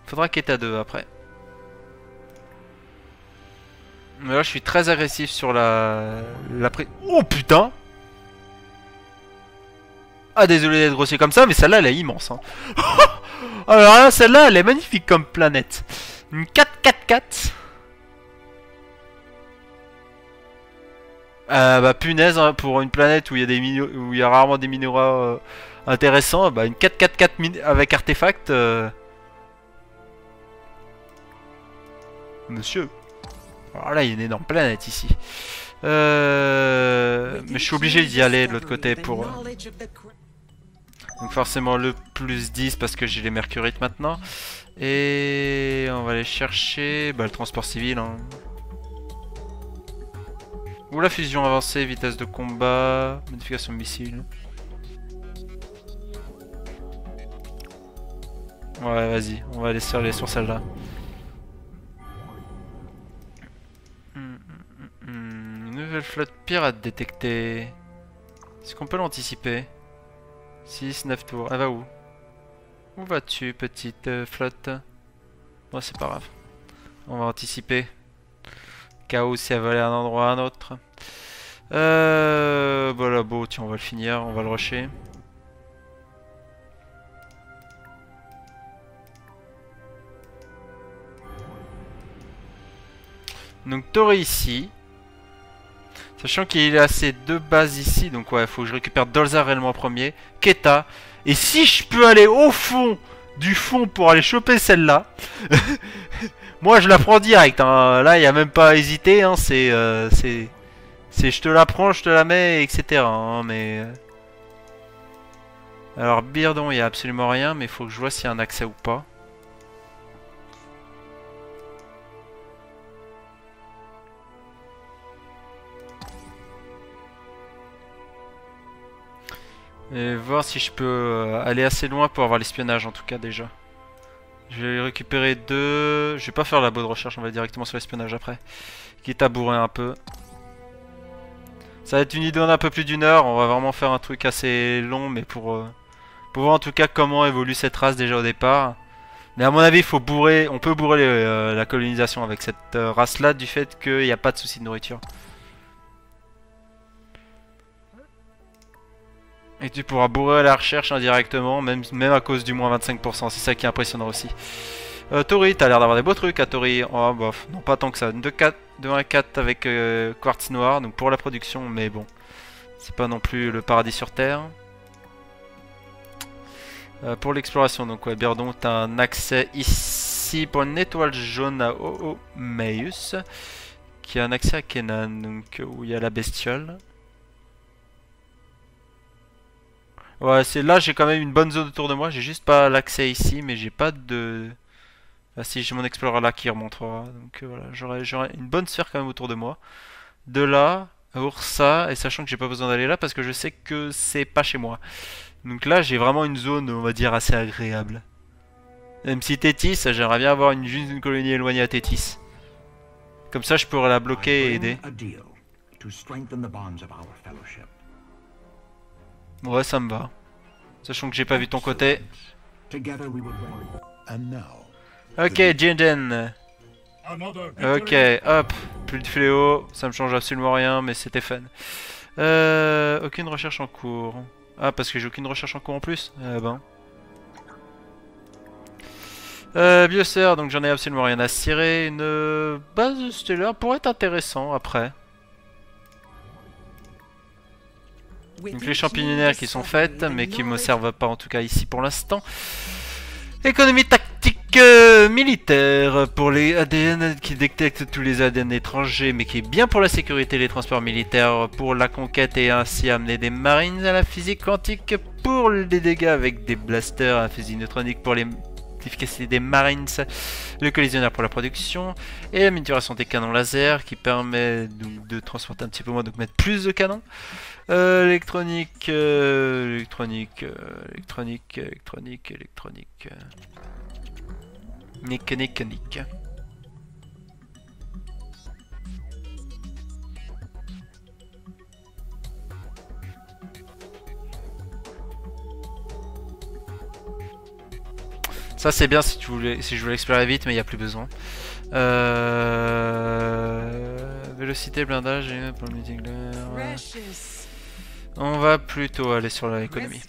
faudra Keta 2 après. Mais là je suis très agressif sur la Oh putain! Ah désolé d'être grossier comme ça, mais celle-là elle est immense. Hein. Alors là, celle-là elle est magnifique comme planète. Une 4-4-4. Bah punaise, hein, pour une planète où il y a où il y a rarement des minéraux intéressants, bah une 4-4-4 avec artefact. Monsieur. Alors là il y a une énorme planète ici. Mais je suis obligé d'y aller de l'autre côté pour... Donc forcément le plus 10 parce que j'ai les mercurites maintenant. Et on va aller chercher le transport civil. Hein. Ou la fusion avancée, vitesse de combat, modification de missile. Ouais vas-y, on va aller aller sur celle-là. Une nouvelle flotte pirate détectée. Est-ce qu'on peut l'anticiper? 6, 9 tours. Elle va où? Où vas-tu, petite flotte? Bon, c'est pas grave. On va anticiper. Chaos si elle va aller à un endroit ou à un autre. Voilà, bon, tiens, on va le finir. On va le rusher. Donc, Tori ici. Sachant qu'il a ces deux bases ici, donc ouais, faut que je récupère Dolza réellement en premier, Keta, et si je peux aller au fond du fond pour aller choper celle-là, moi je la prends direct, hein. Là il n'y a même pas à hésiter, hein. C'est je te la prends, je te la mets, etc. Hein, mais... Alors Birdon, il n'y a absolument rien, mais il faut que je vois s'il y a un accès ou pas. Et voir si je peux aller assez loin pour avoir l'espionnage en tout cas déjà. Je vais récupérer 2. Je vais pas faire la bonne recherche, on va directement sur l'espionnage après. Quitte à bourrer un peu. Ça va être une idée en un peu plus d'une heure. On va vraiment faire un truc assez long, mais pour voir en tout cas comment évolue cette race déjà au départ. Mais à mon avis, il faut bourrer. On peut bourrer la colonisation avec cette race là du fait qu'il n'y a pas de souci de nourriture. Et tu pourras bourrer la recherche indirectement, même à cause du moins 25%, c'est ça qui est impressionnant aussi. Tori, t'as l'air d'avoir des beaux trucs à Tori. Oh, bof, non pas tant que ça. 2-1-4 avec quartz noir, donc pour la production, mais bon. C'est pas non plus le paradis sur Terre. Pour l'exploration, donc ouais, Birdon, t'as un accès ici pour une étoile jaune à Oomeus, qui a un accès à Kenan, donc où il y a la bestiole. Ouais, c'est là j'ai quand même une bonne zone autour de moi, j'ai juste pas l'accès ici, mais j'ai pas de... Ah si, j'ai mon explorer là qui remontera, donc voilà, j'aurai une bonne sphère quand même autour de moi. De là à Ursa, et sachant que j'ai pas besoin d'aller là parce que je sais que c'est pas chez moi. Donc là j'ai vraiment une zone, on va dire, assez agréable. Même si Tétis, j'aimerais bien avoir juste une colonie éloignée à Tétis. Comme ça je pourrais la bloquer et aider. Ouais, ça me va. Sachant que j'ai pas vu ton côté. Ok, Jinden. Ok, hop. Plus de fléau. Ça me change absolument rien, mais c'était fun. Aucune recherche en cours. Ah, parce que j'ai aucune recherche en cours en plus. Ben. Biosphère, donc j'en ai absolument rien à cirer. Une base stellaire pourrait être intéressant après. Donc les champignonnaires qui sont faites, mais qui me servent pas en tout cas ici pour l'instant. Économie tactique militaire pour les ADN qui détectent tous les ADN étrangers, mais qui est bien pour la sécurité et les transports militaires, pour la conquête et ainsi amener des marines à la physique quantique, pour les dégâts avec des blasters à fusil neutronique pour l'efficacité des marines, le collisionnaire pour la production, et la miniaturation des canons laser qui permet donc de transporter un petit peu moins, donc mettre plus de canons. Électronique. Nick, nick, nick. Ça c'est bien si je voulais explorer vite, mais il n'y a plus besoin. Vélocité, blindage et pour le multiclair. On va plutôt aller sur l'économie.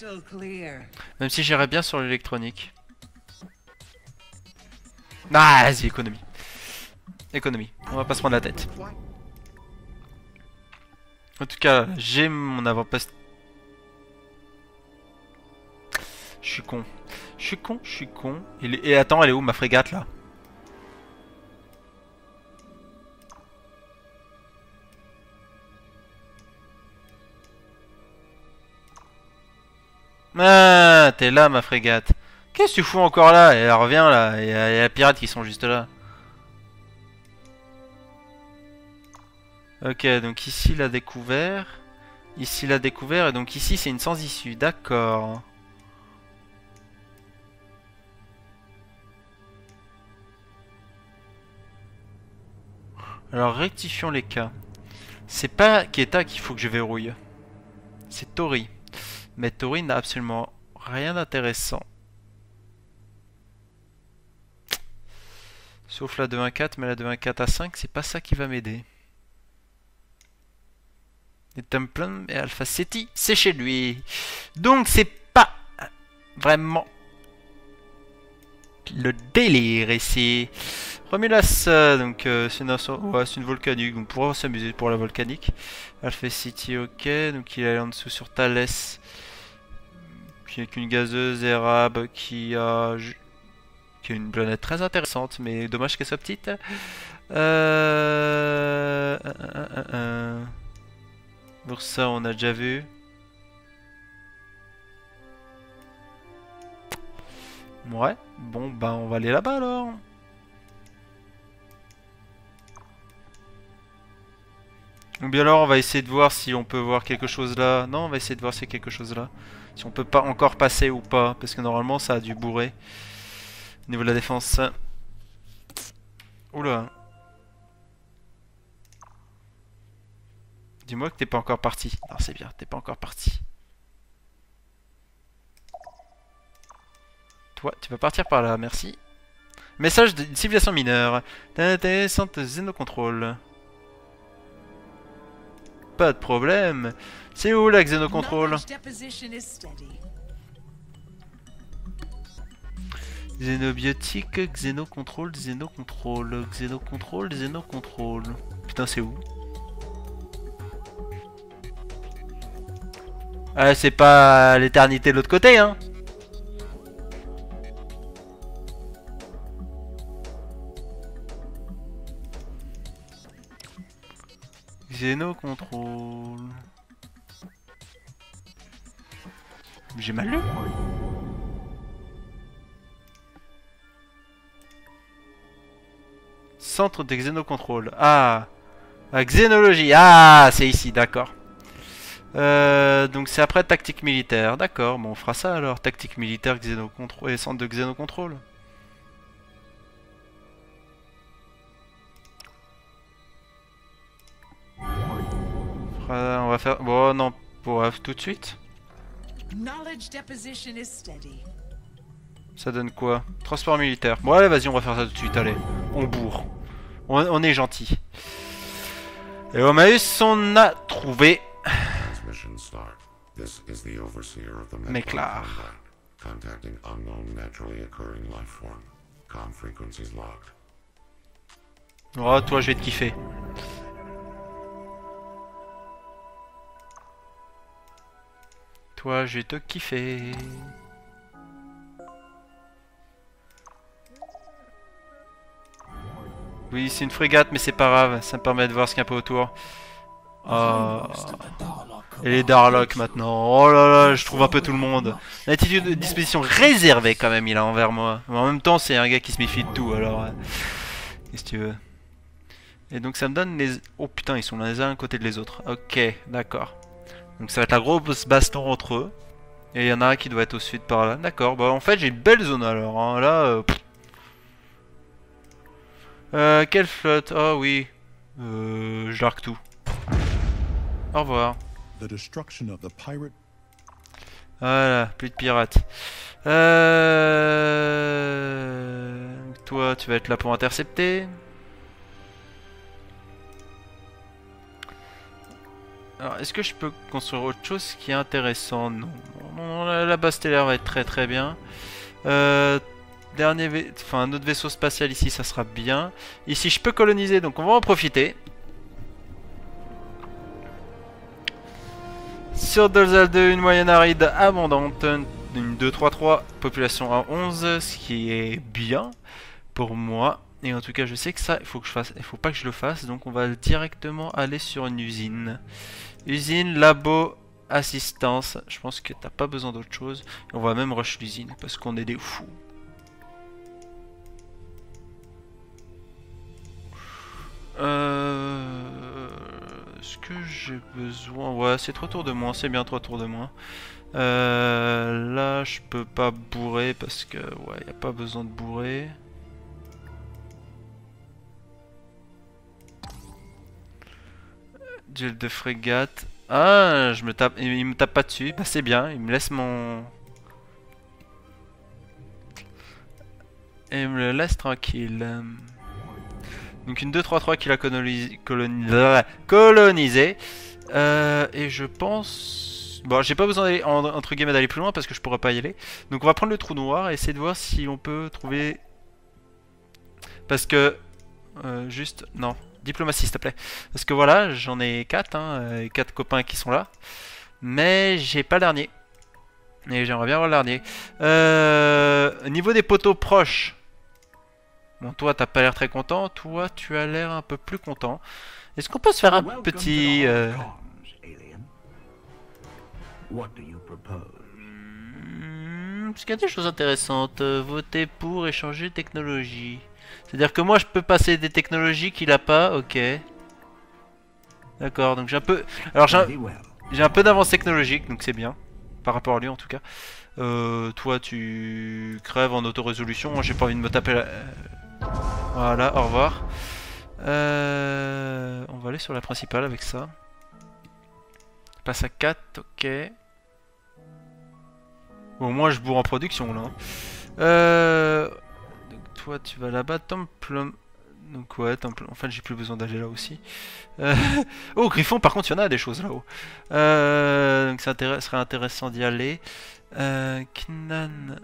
Même si j'irais bien sur l'électronique. Ah, vas-y, économie. Économie, on va pas se prendre la tête. En tout cas, j'ai mon avant-poste. Je suis con. Je suis con, je suis con. Et attends, elle est où ma frégate là? Ah, t'es là ma frégate. Qu'est-ce que tu fous encore là? Elle revient là, il y a les pirates qui sont juste là. Ok, donc ici il a découvert. Ici il a découvert, et donc ici c'est une sans issue, d'accord. Alors rectifions les cas. C'est pas Keta qu'il faut que je verrouille. C'est Tori. Mais Tori n'a absolument rien d'intéressant. Sauf la 2.1.4, mais la 2.1.4 à 5, c'est pas ça qui va m'aider. Et Templum et Alpha City, c'est chez lui. Donc c'est pas vraiment le délire ici. Romulus, donc c'est une volcanique, donc on pourra s'amuser pour la volcanique. Alpha City, ok, donc il est en dessous sur Thales. Qui est une gazeuse érable qui a une planète très intéressante, mais dommage qu'elle soit petite. Pour ça, on a déjà vu. Ouais, bon, bah on va aller là-bas alors. Ou bien alors on va essayer de voir si on peut voir quelque chose là. Non, on va essayer de voir s'il y a quelque chose là. Si on peut pas encore passer ou pas. Parce que normalement ça a dû bourrer. Au niveau de la défense. Oula. Dis-moi que t'es pas encore parti. Non, c'est bien, t'es pas encore parti. Toi, tu vas partir par là, merci. Message d'une civilisation mineure. T'as intéressante xénocontrôle. Pas de problème. C'est où la xénocontrôle? Xénobiotique, xénocontrôle, xénocontrôle, xénocontrôle, xénocontrôle. Putain, c'est où? Ah, c'est pas l'éternité de l'autre côté, hein? Xénocontrôle. J'ai mal lu. Centre de xénocontrôle. Ah, xénologie. Ah, c'est ici, d'accord. Donc c'est après tactique militaire. D'accord, bon on fera ça alors. Tactique militaire, xénocontrôle et centre de xénocontrôle. On va faire... Bon non, pour tout de suite. Ça donne quoi? Transport militaire. Bon allez vas-y on va faire ça tout de suite, allez. On bourre. On est gentil. Et Omaeus on a trouvé... Méclar. Oh toi je vais te kiffer. Toi je vais te kiffer. Oui, c'est une frégate, mais c'est pas grave, ça me permet de voir ce qu'il y a un peu autour. Et les Darlock maintenant. Oh là là, je trouve un peu tout le monde. L'attitude de disposition réservée quand même, il a envers moi. Mais en même temps, c'est un gars qui se méfie de tout, alors... qu'est-ce que tu veux? Et donc ça me donne les... Oh putain, ils sont les uns à côté de les autres. Ok, d'accord. Donc ça va être la grosse baston entre eux. Et il y en a un qui doit être au sud par là. D'accord, bah en fait j'ai une belle zone alors. Hein. Là, Quelle flotte? Oh oui. Je largue tout. Au revoir. The destruction of the pirate. Voilà, plus de pirates. Toi, tu vas être là pour intercepter. Alors, est-ce que je peux construire autre chose qui est intéressant? Non. Non, la base stellaire va être très très bien. Enfin, un autre vaisseau spatial ici, ça sera bien. Ici, je peux coloniser, donc on va en profiter. Sur Dolzal 2, une moyenne aride abondante. Une 2-3-3, population à 11, ce qui est bien pour moi. Et en tout cas, je sais que ça, il faut que je fasse, il faut pas que je le fasse, donc on va directement aller sur une usine. Usine, labo, assistance. Je pense que t'as pas besoin d'autre chose. Et on va même rush l'usine parce qu'on est des fous. Est-ce que j'ai besoin? Ouais, c'est 3 tours de moins, c'est bien 3 tours de moins. Là, je peux pas bourrer parce que, ouais, y a pas besoin de bourrer. Duel de frégate. Ah, je me tape, il me tape pas dessus. Bah, c'est bien, il me laisse mon. Et il me le laisse tranquille. Donc une 2-3-3 qu'il a colonisé. Et je pense... Bon, j'ai pas besoin d'aller entre guillemets d'aller plus loin parce que je pourrais pas y aller. Donc on va prendre le trou noir et essayer de voir si on peut trouver... Parce que... juste... Non. Diplomatie s'il te plaît. Parce que voilà, j'en ai 4, hein, 4 copains qui sont là. Mais j'ai pas le dernier. Et j'aimerais bien avoir le dernier. Au niveau des poteaux proches... Bon, toi, t'as pas l'air très content. Toi, tu as l'air un peu plus content. Est-ce qu'on peut se faire un petit... Parce qu'il y a des choses intéressantes. Voter pour échanger de technologie. C'est-à-dire que moi, je peux passer des technologies qu'il a pas. Ok. D'accord, donc j'ai un peu... Alors, j'ai un peu d'avance technologique, donc c'est bien. Par rapport à lui, en tout cas. Toi, tu crèves en auto-résolution. Moi, j'ai pas envie de me taper la... Voilà, au revoir. On va aller sur la principale avec ça. Passe à 4, ok. Bon, moi je bourre en production là. Donc toi tu vas là-bas, Temple. Donc ouais, Temple. En fait j'ai plus besoin d'aller là aussi. Oh, Griffon par contre il y en a des choses là-haut. Donc ça serait intéressant d'y aller. Knan.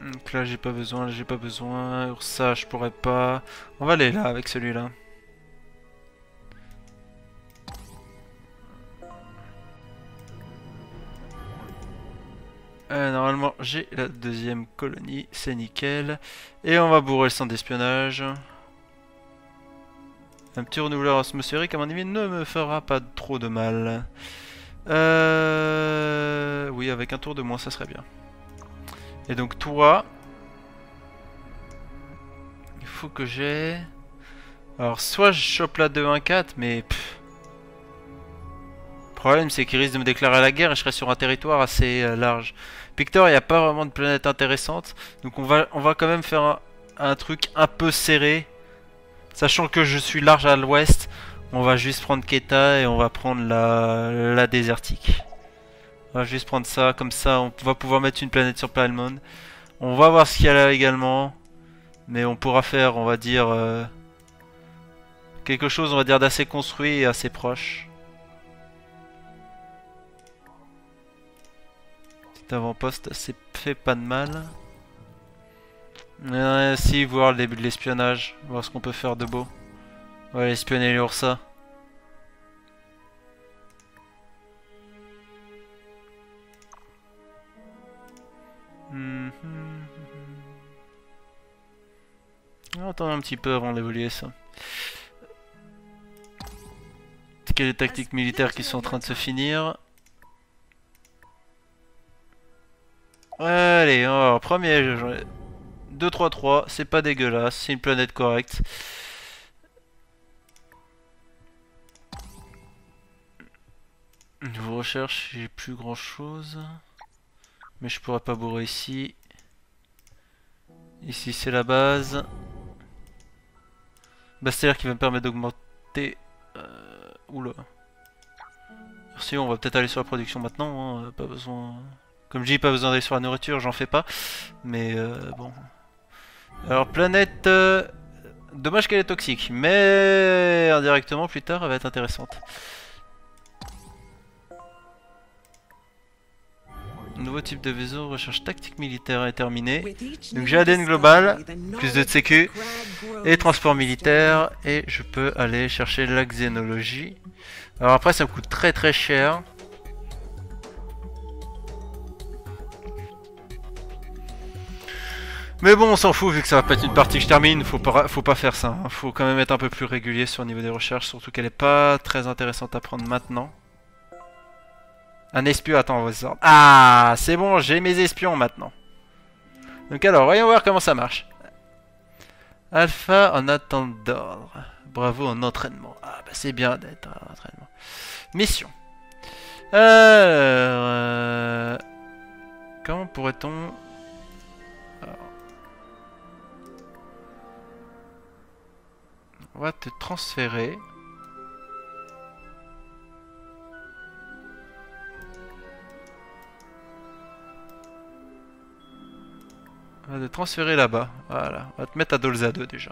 Donc là j'ai pas besoin, là j'ai pas besoin. Ursa je pourrais pas. On va aller là avec celui-là. Normalement j'ai la deuxième colonie, c'est nickel. Et on va bourrer le centre d'espionnage. Un petit renouveleur atmosphérique à mon avis ne me fera pas trop de mal. Oui, avec un tour de moins ça serait bien. Et donc toi, il faut que j'ai... Alors soit je chope la 2-1-4 mais... Le problème c'est qu'il risque de me déclarer la guerre et je serai sur un territoire assez large. Pictor, il n'y a pas vraiment de planète intéressante. Donc on va quand même faire un truc un peu serré. Sachant que je suis large à l'ouest, on va juste prendre Keta et on va prendre la désertique. On va juste prendre ça, comme ça on va pouvoir mettre une planète sur Palmon. On va voir ce qu'il y a là également. Mais on pourra faire, on va dire, quelque chose, on va dire, d'assez construit et assez proche. Petit avant-poste, c'est fait pas de mal. Si, voir le début de l'espionnage, voir ce qu'on peut faire de beau. On va aller espionner les Ursa. On va attendre un petit peu avant d'évoluer ça. Quelles les tactiques militaires qui sont en train de se finir. Allez, alors, premier jeu. 2-3-3, c'est pas dégueulasse, c'est une planète correcte. Niveau recherche, j'ai plus grand chose. Mais je pourrais pas bourrer ici. Ici c'est la base. Bastellaire qui va me permettre d'augmenter. Oula. Merci, on va peut-être aller sur la production maintenant. Hein. Pas besoin. Comme je dis, pas besoin d'aller sur la nourriture, j'en fais pas. Mais bon. Alors, planète. Dommage qu'elle est toxique. Mais indirectement, plus tard, elle va être intéressante. Nouveau type de vaisseau, recherche tactique militaire est terminée. Donc j'ai ADN global, plus de sécu, et transport militaire, et je peux aller chercher la xénologie. Alors après ça me coûte très très cher. Mais bon on s'en fout vu que ça va pas être une partie que je termine, faut pas faire ça. Hein. Faut quand même être un peu plus régulier sur le niveau des recherches, surtout qu'elle est pas très intéressante à prendre maintenant. Un espion attend vos ordres. Ah, c'est bon, j'ai mes espions maintenant. Donc alors, voyons voir comment ça marche. Alpha en attente d'ordre. Bravo en entraînement. Ah, bah c'est bien d'être en entraînement. Mission. Alors... comment pourrait-on... on va te transférer... on va te transférer là-bas. Voilà. On va te mettre à Dolza 2 déjà.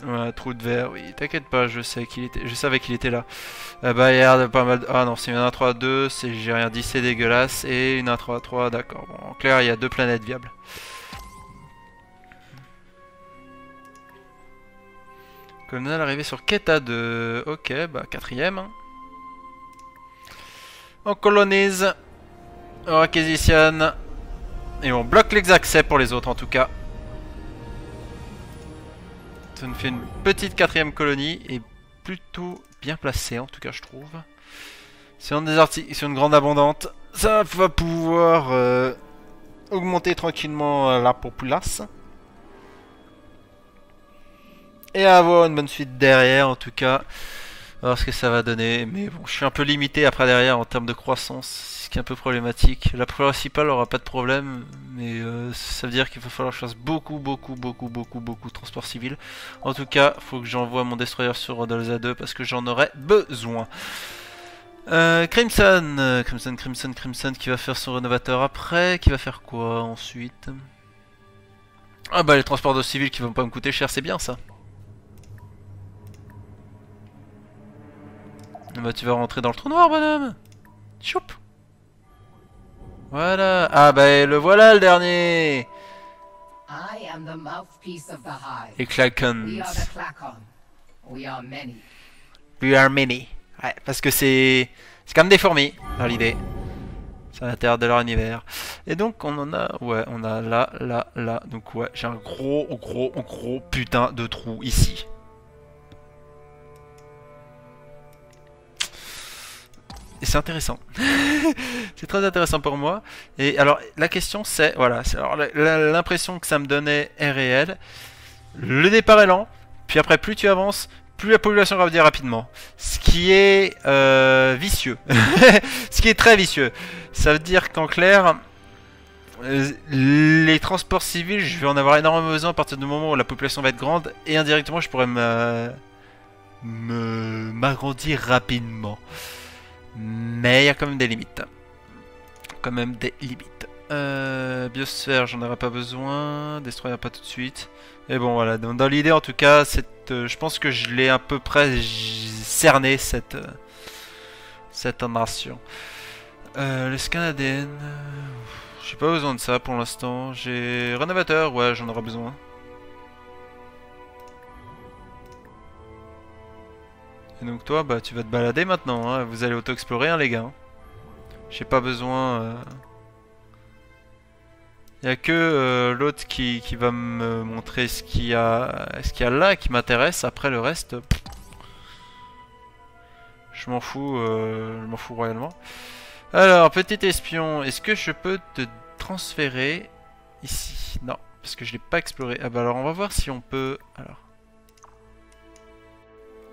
Ouais, trou de verre, oui. T'inquiète pas, je savais qu'il était là. Bah, il y a pas mal. Ah non, c'est une 1-3-2, j'ai rien dit, c'est dégueulasse. Et une 1-3-3, d'accord. Bon, en clair, il y a 2 planètes viables. Colonel arrivé sur Keta 2. Ok, bah, 4ème. On colonise, on réquisitionne, et on bloque les accès pour les autres en tout cas. Ça nous fait une petite 4ème colonie, et plutôt bien placée en tout cas je trouve. Si on est sur une grande abondante, ça va pouvoir augmenter tranquillement la populace. Et avoir une bonne suite derrière en tout cas. Alors ce que ça va donner, mais bon, je suis un peu limité après derrière en termes de croissance, ce qui est un peu problématique. La principale aura pas de problème, mais ça veut dire qu'il va falloir que je fasse beaucoup de transport civil. En tout cas, faut que j'envoie mon destroyer sur Rodolza 2 parce que j'en aurai besoin. Crimson qui va faire son rénovateur après, qui va faire quoi ensuite? Ah bah les transports de civils qui vont pas me coûter cher, c'est bien ça. Bah tu vas rentrer dans le trou noir bonhomme. Choup. Voilà. Ah bah le voilà le dernier. Et Clacons. We are many. Ouais, parce que c'est comme des fourmis dans l'idée. C'est à l'intérieur de leur univers. Et donc on en a, ouais, on a là. Donc ouais, j'ai un gros putain de trou ici. Et c'est intéressant. C'est très intéressant pour moi. Et alors, la question c'est... voilà, l'impression que ça me donnait est réelle. Le départ est lent. Puis après, plus tu avances, plus la population grandit rapidement. Ce qui est vicieux. Ce qui est très vicieux. Ça veut dire qu'en clair... les transports civils, je vais en avoir énormément besoin à partir du moment où la population va être grande. Et indirectement, je pourrais m'agrandir rapidement. Mais il y a quand même des limites. Biosphère, j'en aurais pas besoin. Destroyer, pas tout de suite. Et bon, voilà. Dans l'idée, en tout cas, je pense que je l'ai à peu près cerné, cette nation. Le scan ADN. J'ai pas besoin de ça pour l'instant. J'ai rénovateur, ouais, j'en aurai besoin. Et donc toi, bah tu vas te balader maintenant, hein. Vous allez auto-explorer hein, les gars. J'ai pas besoin... Il y a que l'autre qui va me montrer ce qu'il y a là qui m'intéresse. Après le reste... je m'en fous royalement. Alors, petit espion, est-ce que je peux te transférer ici? Non, parce que je l'ai pas exploré. Ah bah alors on va voir si on peut... alors...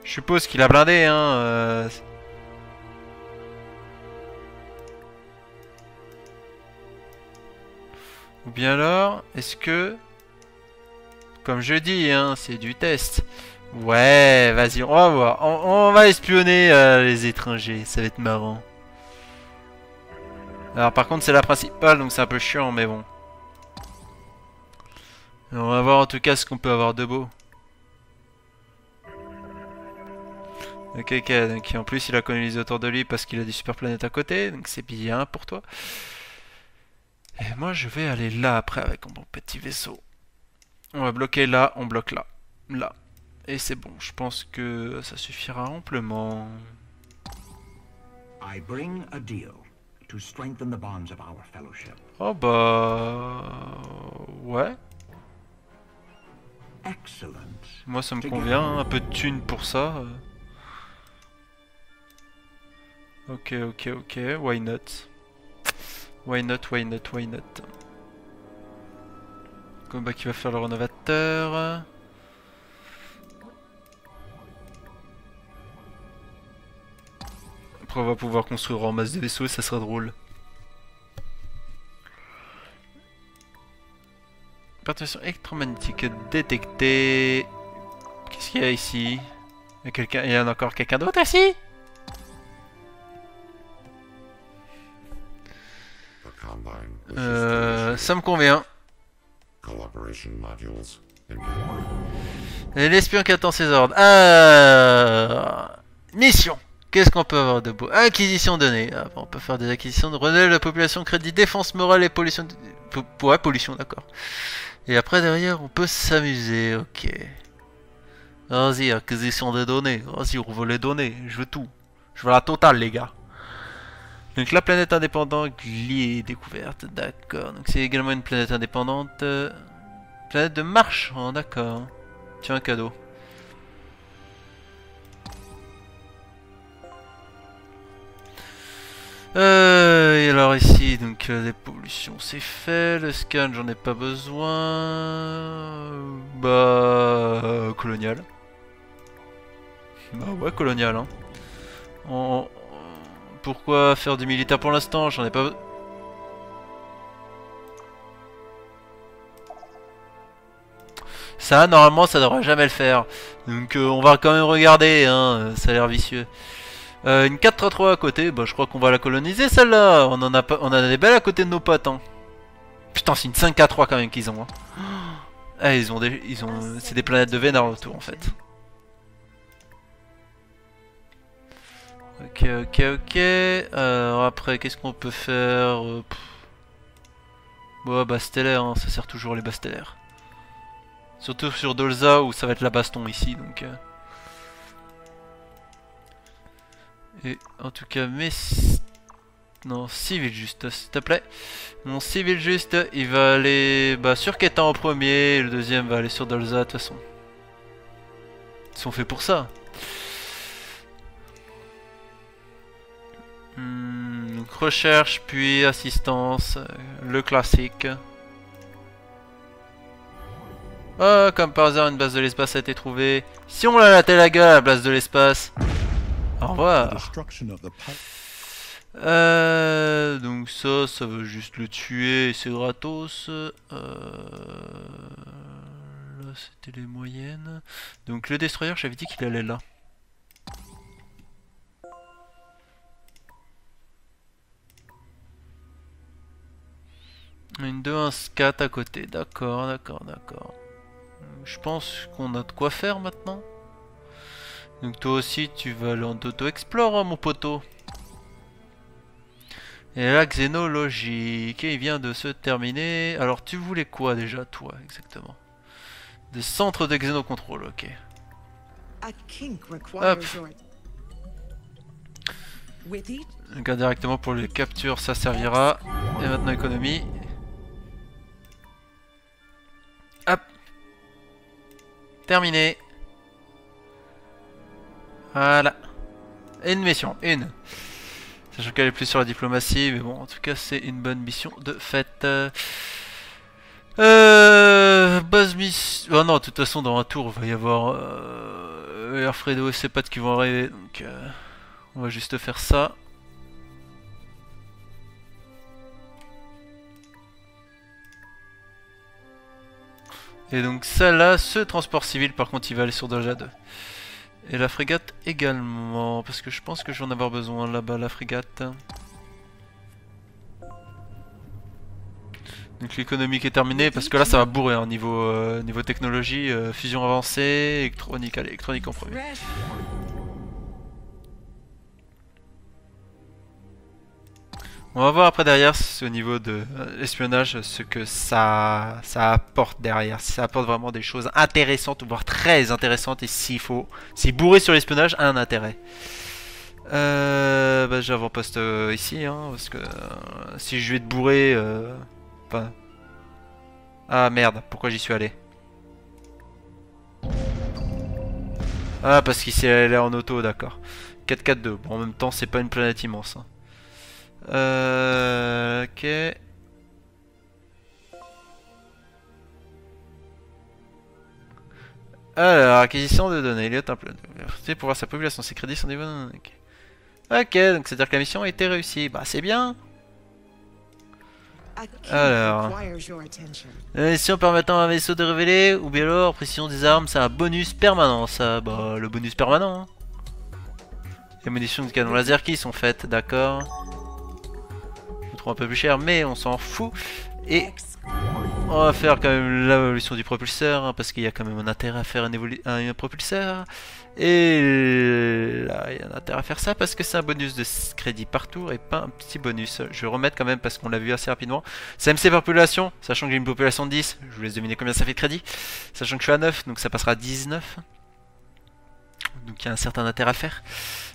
Je suppose qu'il a blindé, hein. Ou bien alors, est-ce que... Comme je dis, hein, c'est du test. Ouais, vas-y, on va voir. On va espionner les étrangers, ça va être marrant. Alors par contre, c'est la principale, donc c'est un peu chiant, mais bon. On va voir en tout cas ce qu'on peut avoir de beau. Ok, donc en plus il a colonisé autour de lui parce qu'il a des super planètes à côté, donc c'est bien pour toi. Et moi je vais aller là après avec mon petit vaisseau. On va bloquer là, on bloque là. Là. Et c'est bon, je pense que ça suffira amplement. I bring a deal to strengthen the bonds of our fellowship. Oh bah... Ouais. Excellent. Moi ça me convient, un peu de thunes pour ça. Ok, why not? Why not? Combat qui va faire le rénovateur. Après on va pouvoir construire en masse de vaisseaux et ça sera drôle. Perturbation électromagnétique détectée. Qu'est-ce qu'il y a ici? Il y a encore quelqu'un d'autre ici? Ça me convient. Et l'espion qui attend ses ordres. Mission. Qu'est-ce qu'on peut avoir de beau? Acquisition de données. Ah, bon, on peut faire des acquisitions de relais, la population, crédit, défense morale et pollution. Ouais, pollution, d'accord. Et après, derrière, on peut s'amuser. Ok. Vas-y, acquisition des données. Vas-y, on veut les données. Je veux tout. Je veux la totale, les gars. Donc la planète indépendante liée découverte, d'accord. Donc c'est également une planète indépendante. Planète de marchand, d'accord. Tiens, un cadeau. Et alors ici, donc les pollutions c'est fait, le scan j'en ai pas besoin. Bah... colonial. Bah ouais, colonial, hein. Pourquoi faire du militaire pour l'instant? J'en ai pas... Ça, normalement, ça devrait jamais le faire. Donc, on va quand même regarder, hein. Ça a l'air vicieux. Une 4-3-3 à côté, bah, je crois qu'on va la coloniser, celle-là. On en a des belles à côté de nos potes, hein. Putain, c'est une 5-4-3 quand même qu'ils ont, hein. Ah, c'est des planètes de vénard autour, en fait. Ok. Alors après, qu'est-ce qu'on peut faire? Ouais, base stellaire, hein, ça sert toujours les bases stellaires. Surtout sur Dolza où ça va être la baston ici, donc... Et en tout cas, non, civil juste, s'il te plaît. Mon civil juste, il va aller sur Ketan en premier, et le deuxième va aller sur Dolza de toute façon. Ils sont faits pour ça. Donc recherche puis assistance, le classique. Oh, comme par hasard une base de l'espace a été trouvée. Si on l'a laté la gueule à la base de l'espace. Au revoir. Donc ça veut juste le tuer et c'est gratos. Là c'était les moyennes. Donc le destroyer j'avais dit qu'il allait là. Une 2-1-4 à côté, d'accord. Je pense qu'on a de quoi faire maintenant. Donc toi aussi tu vas aller en auto-explore, hein, mon poteau. Et là, xénologique, il vient de se terminer. Alors tu voulais quoi déjà, toi, exactement? Des centres de xénocontrôle, ok. Hop. Donc directement pour les captures, ça servira. Et maintenant économie. Hop. Terminé. Voilà. Une mission, une. Sachant qu'elle est plus sur la diplomatie, mais bon, en tout cas, c'est une bonne mission de fait. Base mission... Oh non, de toute façon, dans un tour, il va y avoir Alfredo et ses potes qui vont arriver, donc on va juste faire ça. Et donc ça là, ce transport civil par contre il va aller sur Doja 2. Et la frégate également, parce que je pense que je vais en avoir besoin là-bas, la frégate. Donc l'économique est terminée, parce que là ça va bourrer hein, niveau technologie, fusion avancée, électronique, allez, électronique en premier. On va voir après derrière au niveau de l'espionnage ce que ça apporte derrière, si ça apporte vraiment des choses intéressantes, voire très intéressantes, et si bourrer sur l'espionnage a un intérêt. Bah j'avance-poste ici, hein, parce que si je vais te bourrer... Ah merde, pourquoi j'y suis allé? Ah parce qu'il s'est allé en auto, d'accord. 4-4-2, bon en même temps c'est pas une planète immense. Hein. Ok. Alors, acquisition de données, il y a un plan. Pour voir sa population, ses crédits, son niveau... Ok, donc c'est-à-dire que la mission a été réussie. Bah c'est bien. Alors, la mission permettant à un vaisseau de révéler, ou bien alors, précision des armes, c'est un bonus permanent, ça, bah, le bonus permanent. Hein. Les munitions de canon laser qui sont faites, d'accord. Je trouve un peu plus cher, mais on s'en fout. Et on va faire quand même l'évolution du propulseur, hein, parce qu'il y a quand même un intérêt à faire un propulseur. Et là, il y a un intérêt à faire ça parce que c'est un bonus de crédit par tour et pas un petit bonus. Je vais remettre quand même parce qu'on l'a vu assez rapidement. C'est MC par population, sachant que j'ai une population de 10. Je vous laisse deviner combien ça fait de crédit. Sachant que je suis à 9, donc ça passera à 19. Donc il y a un certain intérêt à le faire.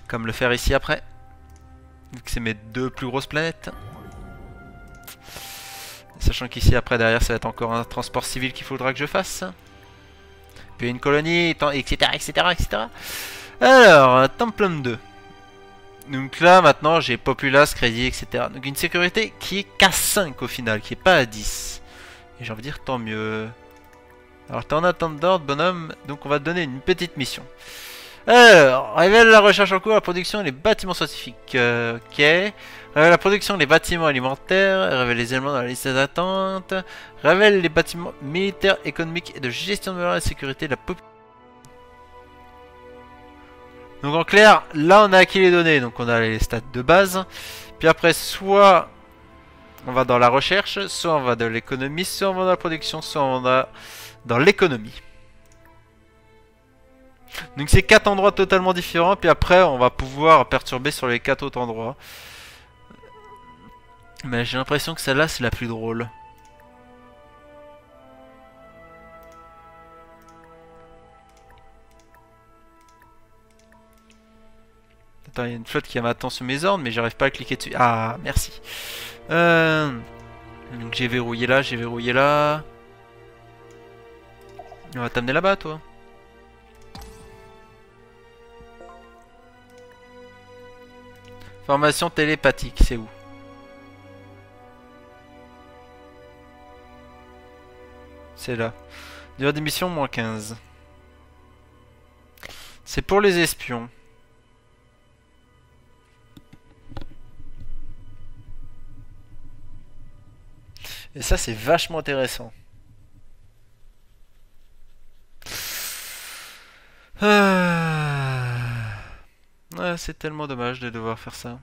Comme le faire ici après. Donc c'est mes deux plus grosses planètes. Sachant qu'ici après derrière ça va être encore un transport civil qu'il faudra que je fasse. Puis une colonie, etc. etc. Alors, Templum 2. Donc là maintenant j'ai populace, crédit, etc. Donc une sécurité qui est qu'à 5 au final, qui est pas à 10. Et j'ai envie de dire tant mieux. Alors t'es en attente d'ordre bonhomme, donc on va te donner une petite mission. Alors, révèle la recherche en cours, la production et les bâtiments scientifiques. Ok. Révèle la production des bâtiments alimentaires. Révèle les éléments dans la liste d'attente. Révèle les bâtiments militaires, économiques et de gestion de la sécurité de la population. Donc en clair, là on a acquis les données. Donc on a les stats de base. Puis après, soit on va dans la recherche, soit on va dans l'économie, soit on va dans la production, soit on va dans l'économie. Donc c'est 4 endroits totalement différents, puis après on va pouvoir perturber sur les 4 autres endroits. Mais j'ai l'impression que celle-là c'est la plus drôle. Attends, il y a une flotte qui m'attend sur mes ordres, mais j'arrive pas à cliquer dessus. Ah, merci. Donc j'ai verrouillé là, j'ai verrouillé là. On va t'amener là-bas, toi. Formation télépathique, c'est où? C'est là. Durée d'émission, moins 15. C'est pour les espions. Et ça, c'est vachement intéressant. Ouais, c'est tellement dommage de devoir faire ça.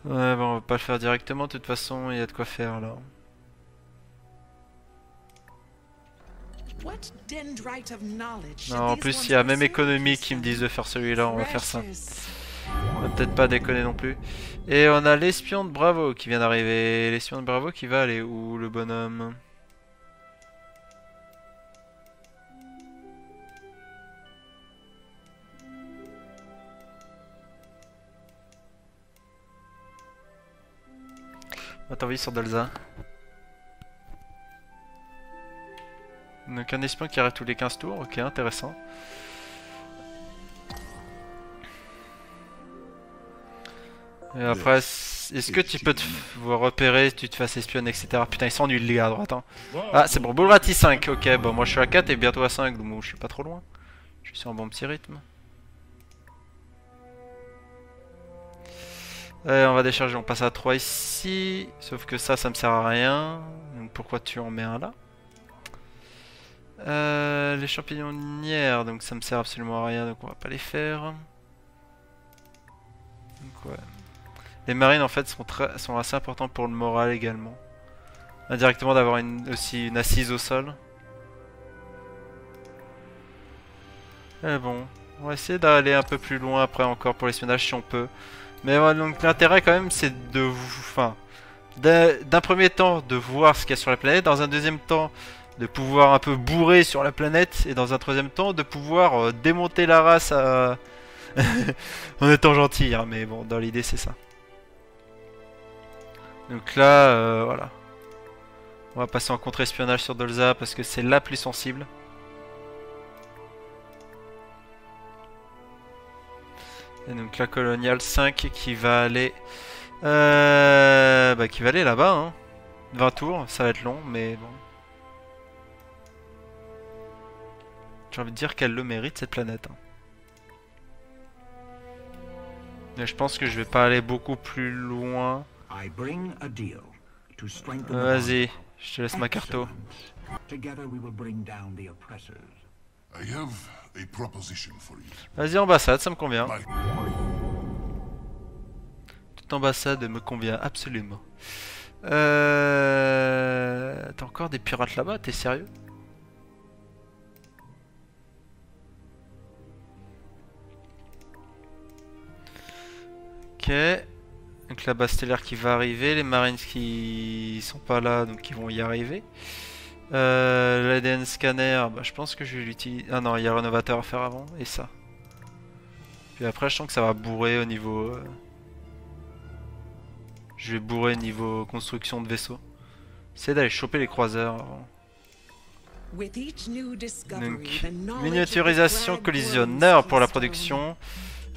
Ouais, bon, on va pas le faire directement, de toute façon, il y a de quoi faire là. Non, en plus, il y a même économie qui me disent de faire celui-là, on va faire ça. On va peut-être pas déconner non plus. Et on a l'espion de Bravo qui vient d'arriver. L'espion de Bravo qui va aller où, le bonhomme? On va t'envoyer sur Dalza. Donc un espion qui arrête tous les 15 tours, ok, intéressant. Et après, est-ce que tu peux te repérer, tu te fasses espionner, etc. Putain, ils s'ennuient les gars à droite. Hein. Ah, c'est bon, Bullrati 5. Ok, bon, moi je suis à 4 et bientôt à 5, donc je suis pas trop loin. Je suis sur un bon petit rythme. On va décharger, on passe à 3 ici. Sauf que ça me sert à rien. Donc pourquoi tu en mets un là? Les champignonnières, donc ça me sert absolument à rien, donc on va pas les faire. Donc ouais. Les marines en fait sont assez importants pour le moral également. Indirectement d'avoir aussi une assise au sol. Et bon, on va essayer d'aller un peu plus loin après encore pour l'espionnage si on peut. Mais ouais, donc l'intérêt quand même c'est de d'un premier temps de voir ce qu'il y a sur la planète, dans un deuxième temps de pouvoir un peu bourrer sur la planète, et dans un troisième temps de pouvoir démonter la race en étant gentil, hein, mais bon, dans l'idée c'est ça. Donc là, voilà. On va passer en contre-espionnage sur Dolza parce que c'est la plus sensible. Et donc la coloniale 5 qui va aller... qui va aller là-bas, hein. 20 tours, ça va être long, mais bon. J'ai envie de dire qu'elle le mérite, cette planète. Hein. Mais je pense que je vais pas aller beaucoup plus loin. Vas-y, je te laisse ma carto. Vas-y, ambassade, ça me convient. Toute ambassade me convient absolument. T'as encore des pirates là-bas, t'es sérieux? Ok. Donc la base stellaire qui va arriver, les marines qui sont pas là, donc ils vont y arriver. L'ADN scanner, bah, je pense que je vais l'utiliser. Ah non, il y a un rénovateur à faire avant, et ça. Puis après, je sens que ça va bourrer au niveau... Je vais bourrer niveau construction de vaisseaux. Essayer d'aller choper les croiseurs avant. Donc, miniaturisation collisionneur pour la production.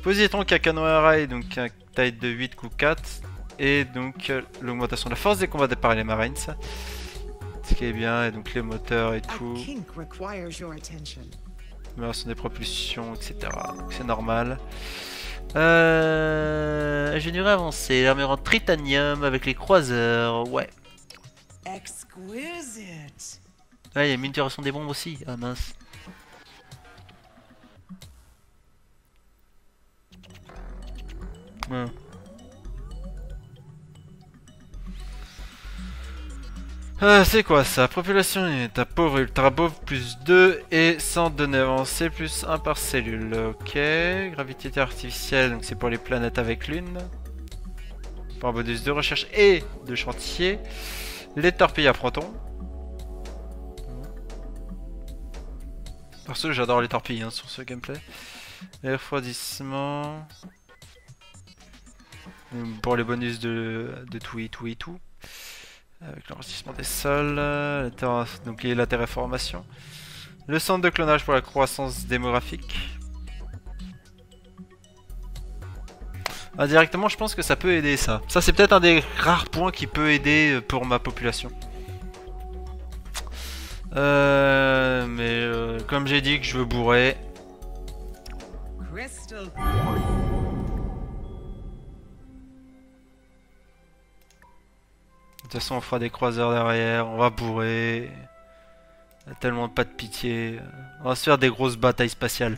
Positron Kakanoarai, donc un taille de 8 coup 4. Et donc l'augmentation de la force des combats par les Marines. Ce qui est bien, et donc les moteurs et tout. Amélioration des propulsions, etc. C'est normal. Ingénierie avancée, l'armure en tritanium avec les croiseurs, ouais. Ah, il y a miniaturisation des bombes aussi, ah mince. C'est quoi ça? Population est pauvre et ultra pauvre plus 2 et sans données avancées plus 1 par cellule. Ok. Gravité artificielle, donc c'est pour les planètes avec lune. Pour un bonus de recherche et de chantier. Les torpilles à proton. Perso, j'adore les torpilles hein, sur ce gameplay. Les refroidissements. Pour les bonus de tout et tout et tout. Avec l'enrichissement des sols, donc la terraformation. Le centre de clonage pour la croissance démographique. Indirectement, je pense que ça peut aider ça. Ça, c'est peut-être un des rares points qui peut aider pour ma population. Comme j'ai dit que je veux bourrer. De toute façon, on fera des croiseurs derrière, on va bourrer. Il y a tellement pas de pitié. On va se faire des grosses batailles spatiales.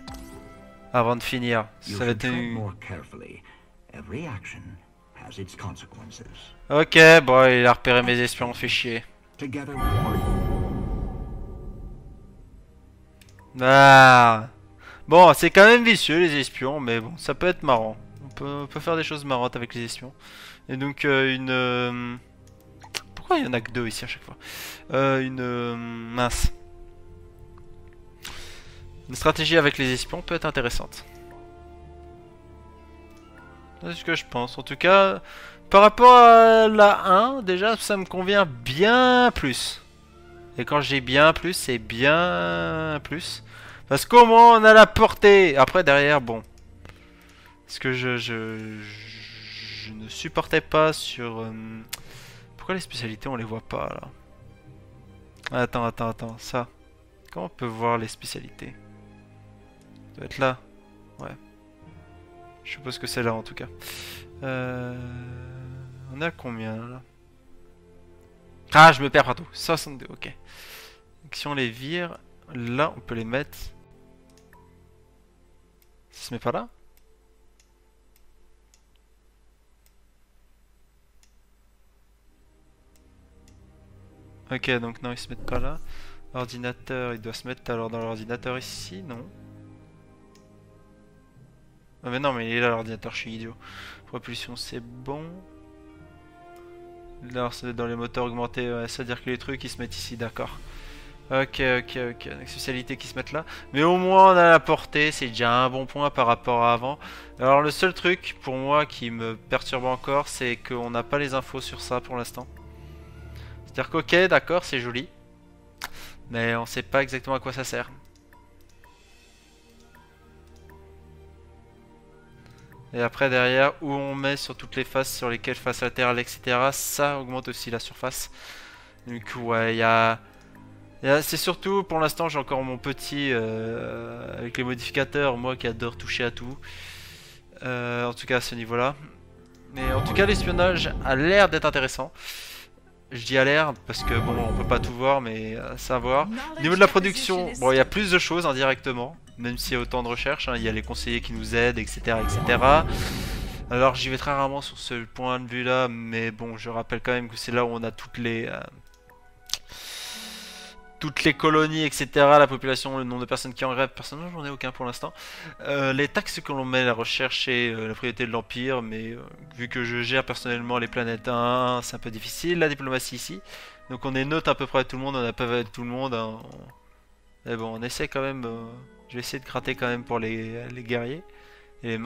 Avant de finir. Ça va être une... Ok, bon, il a repéré mes espions, on fait chier. Ah. Bon, c'est quand même vicieux les espions, mais bon, ça peut être marrant. On peut faire des choses marrantes avec les espions. Et donc, une... Pourquoi il y en a que 2 ici à chaque fois? Mince. Une stratégie avec les espions peut être intéressante. C'est ce que je pense. En tout cas, par rapport à la 1, déjà ça me convient bien plus. Et quand je dis bien plus, c'est bien plus. Parce qu'au moins on a la portée. Après derrière, bon. Est-ce que je ne supportais pas sur... Pourquoi les spécialités on les voit pas là? Attends, ça. Comment on peut voir les spécialités? Ça doit être là. Ouais. Je suppose que c'est là en tout cas. On est à combien là? Ah, je me perds partout. 62, ok. Donc, si on les vire, là on peut les mettre. Ça se met pas là? Ok, donc non, ils se mettent pas là. Ordinateur, il doit se mettre alors dans l'ordinateur ici, non? Ah mais non, mais il est là l'ordinateur, je suis idiot. Propulsion, c'est bon. Là, c'est dans les moteurs augmentés, ouais, c'est-à-dire que les trucs ils se mettent ici, d'accord. Ok. Donc, spécialités qui se mettent là. Mais au moins on a la portée, c'est déjà un bon point par rapport à avant. Alors le seul truc pour moi qui me perturbe encore, c'est qu'on n'a pas les infos sur ça pour l'instant. C'est-à-dire qu'ok, d'accord, c'est joli. Mais on sait pas exactement à quoi ça sert. Et après derrière, où on met sur toutes les faces sur lesquelles face latérale, etc. Ça augmente aussi la surface. Donc ouais, il y a... C'est surtout, pour l'instant, j'ai encore mon petit avec les modificateurs, moi qui adore toucher à tout. En tout cas à ce niveau-là. Mais en tout cas, l'espionnage a l'air d'être intéressant. Je dis à l'air parce que bon, on peut pas tout voir, mais savoir. Au niveau de la production, bon, il y a plus de choses indirectement, même s'il y a autant de recherches. Hein, il y a les conseillers qui nous aident, etc., etc. Alors j'y vais très rarement sur ce point de vue-là, mais bon, je rappelle quand même que c'est là où on a toutes les colonies, etc., la population, le nombre de personnes qui en rêvent, personnellement j'en ai aucun pour l'instant. Les taxes que l'on met à la recherche et la priorité de l'Empire, mais vu que je gère personnellement les planètes 1, c'est un peu difficile, la diplomatie ici. Donc on est neutre à peu près à tout le monde, on n'a pas avec tout le monde. Hein. Mais bon, on essaie quand même, je vais essayer de gratter quand même pour les guerriers.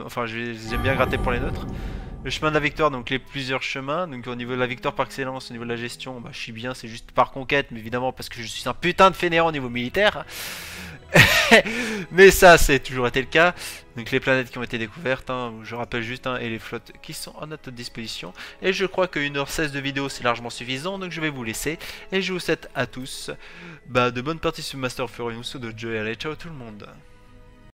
Enfin, j'aime bien gratter pour les neutres. Le chemin de la victoire, donc les plusieurs chemins. Donc au niveau de la victoire par excellence, au niveau de la gestion, bah, je suis bien, c'est juste par conquête, mais évidemment parce que je suis un putain de fainéant au niveau militaire. Mais ça, c'est toujours été le cas. Donc les planètes qui ont été découvertes, hein, je rappelle juste, hein, et les flottes qui sont à notre disposition. Et je crois que 1h16 de vidéo, c'est largement suffisant, donc je vais vous laisser. Et je vous souhaite à tous de bonnes parties sur Master of Furious ou de Joy. Allez, ciao tout le monde.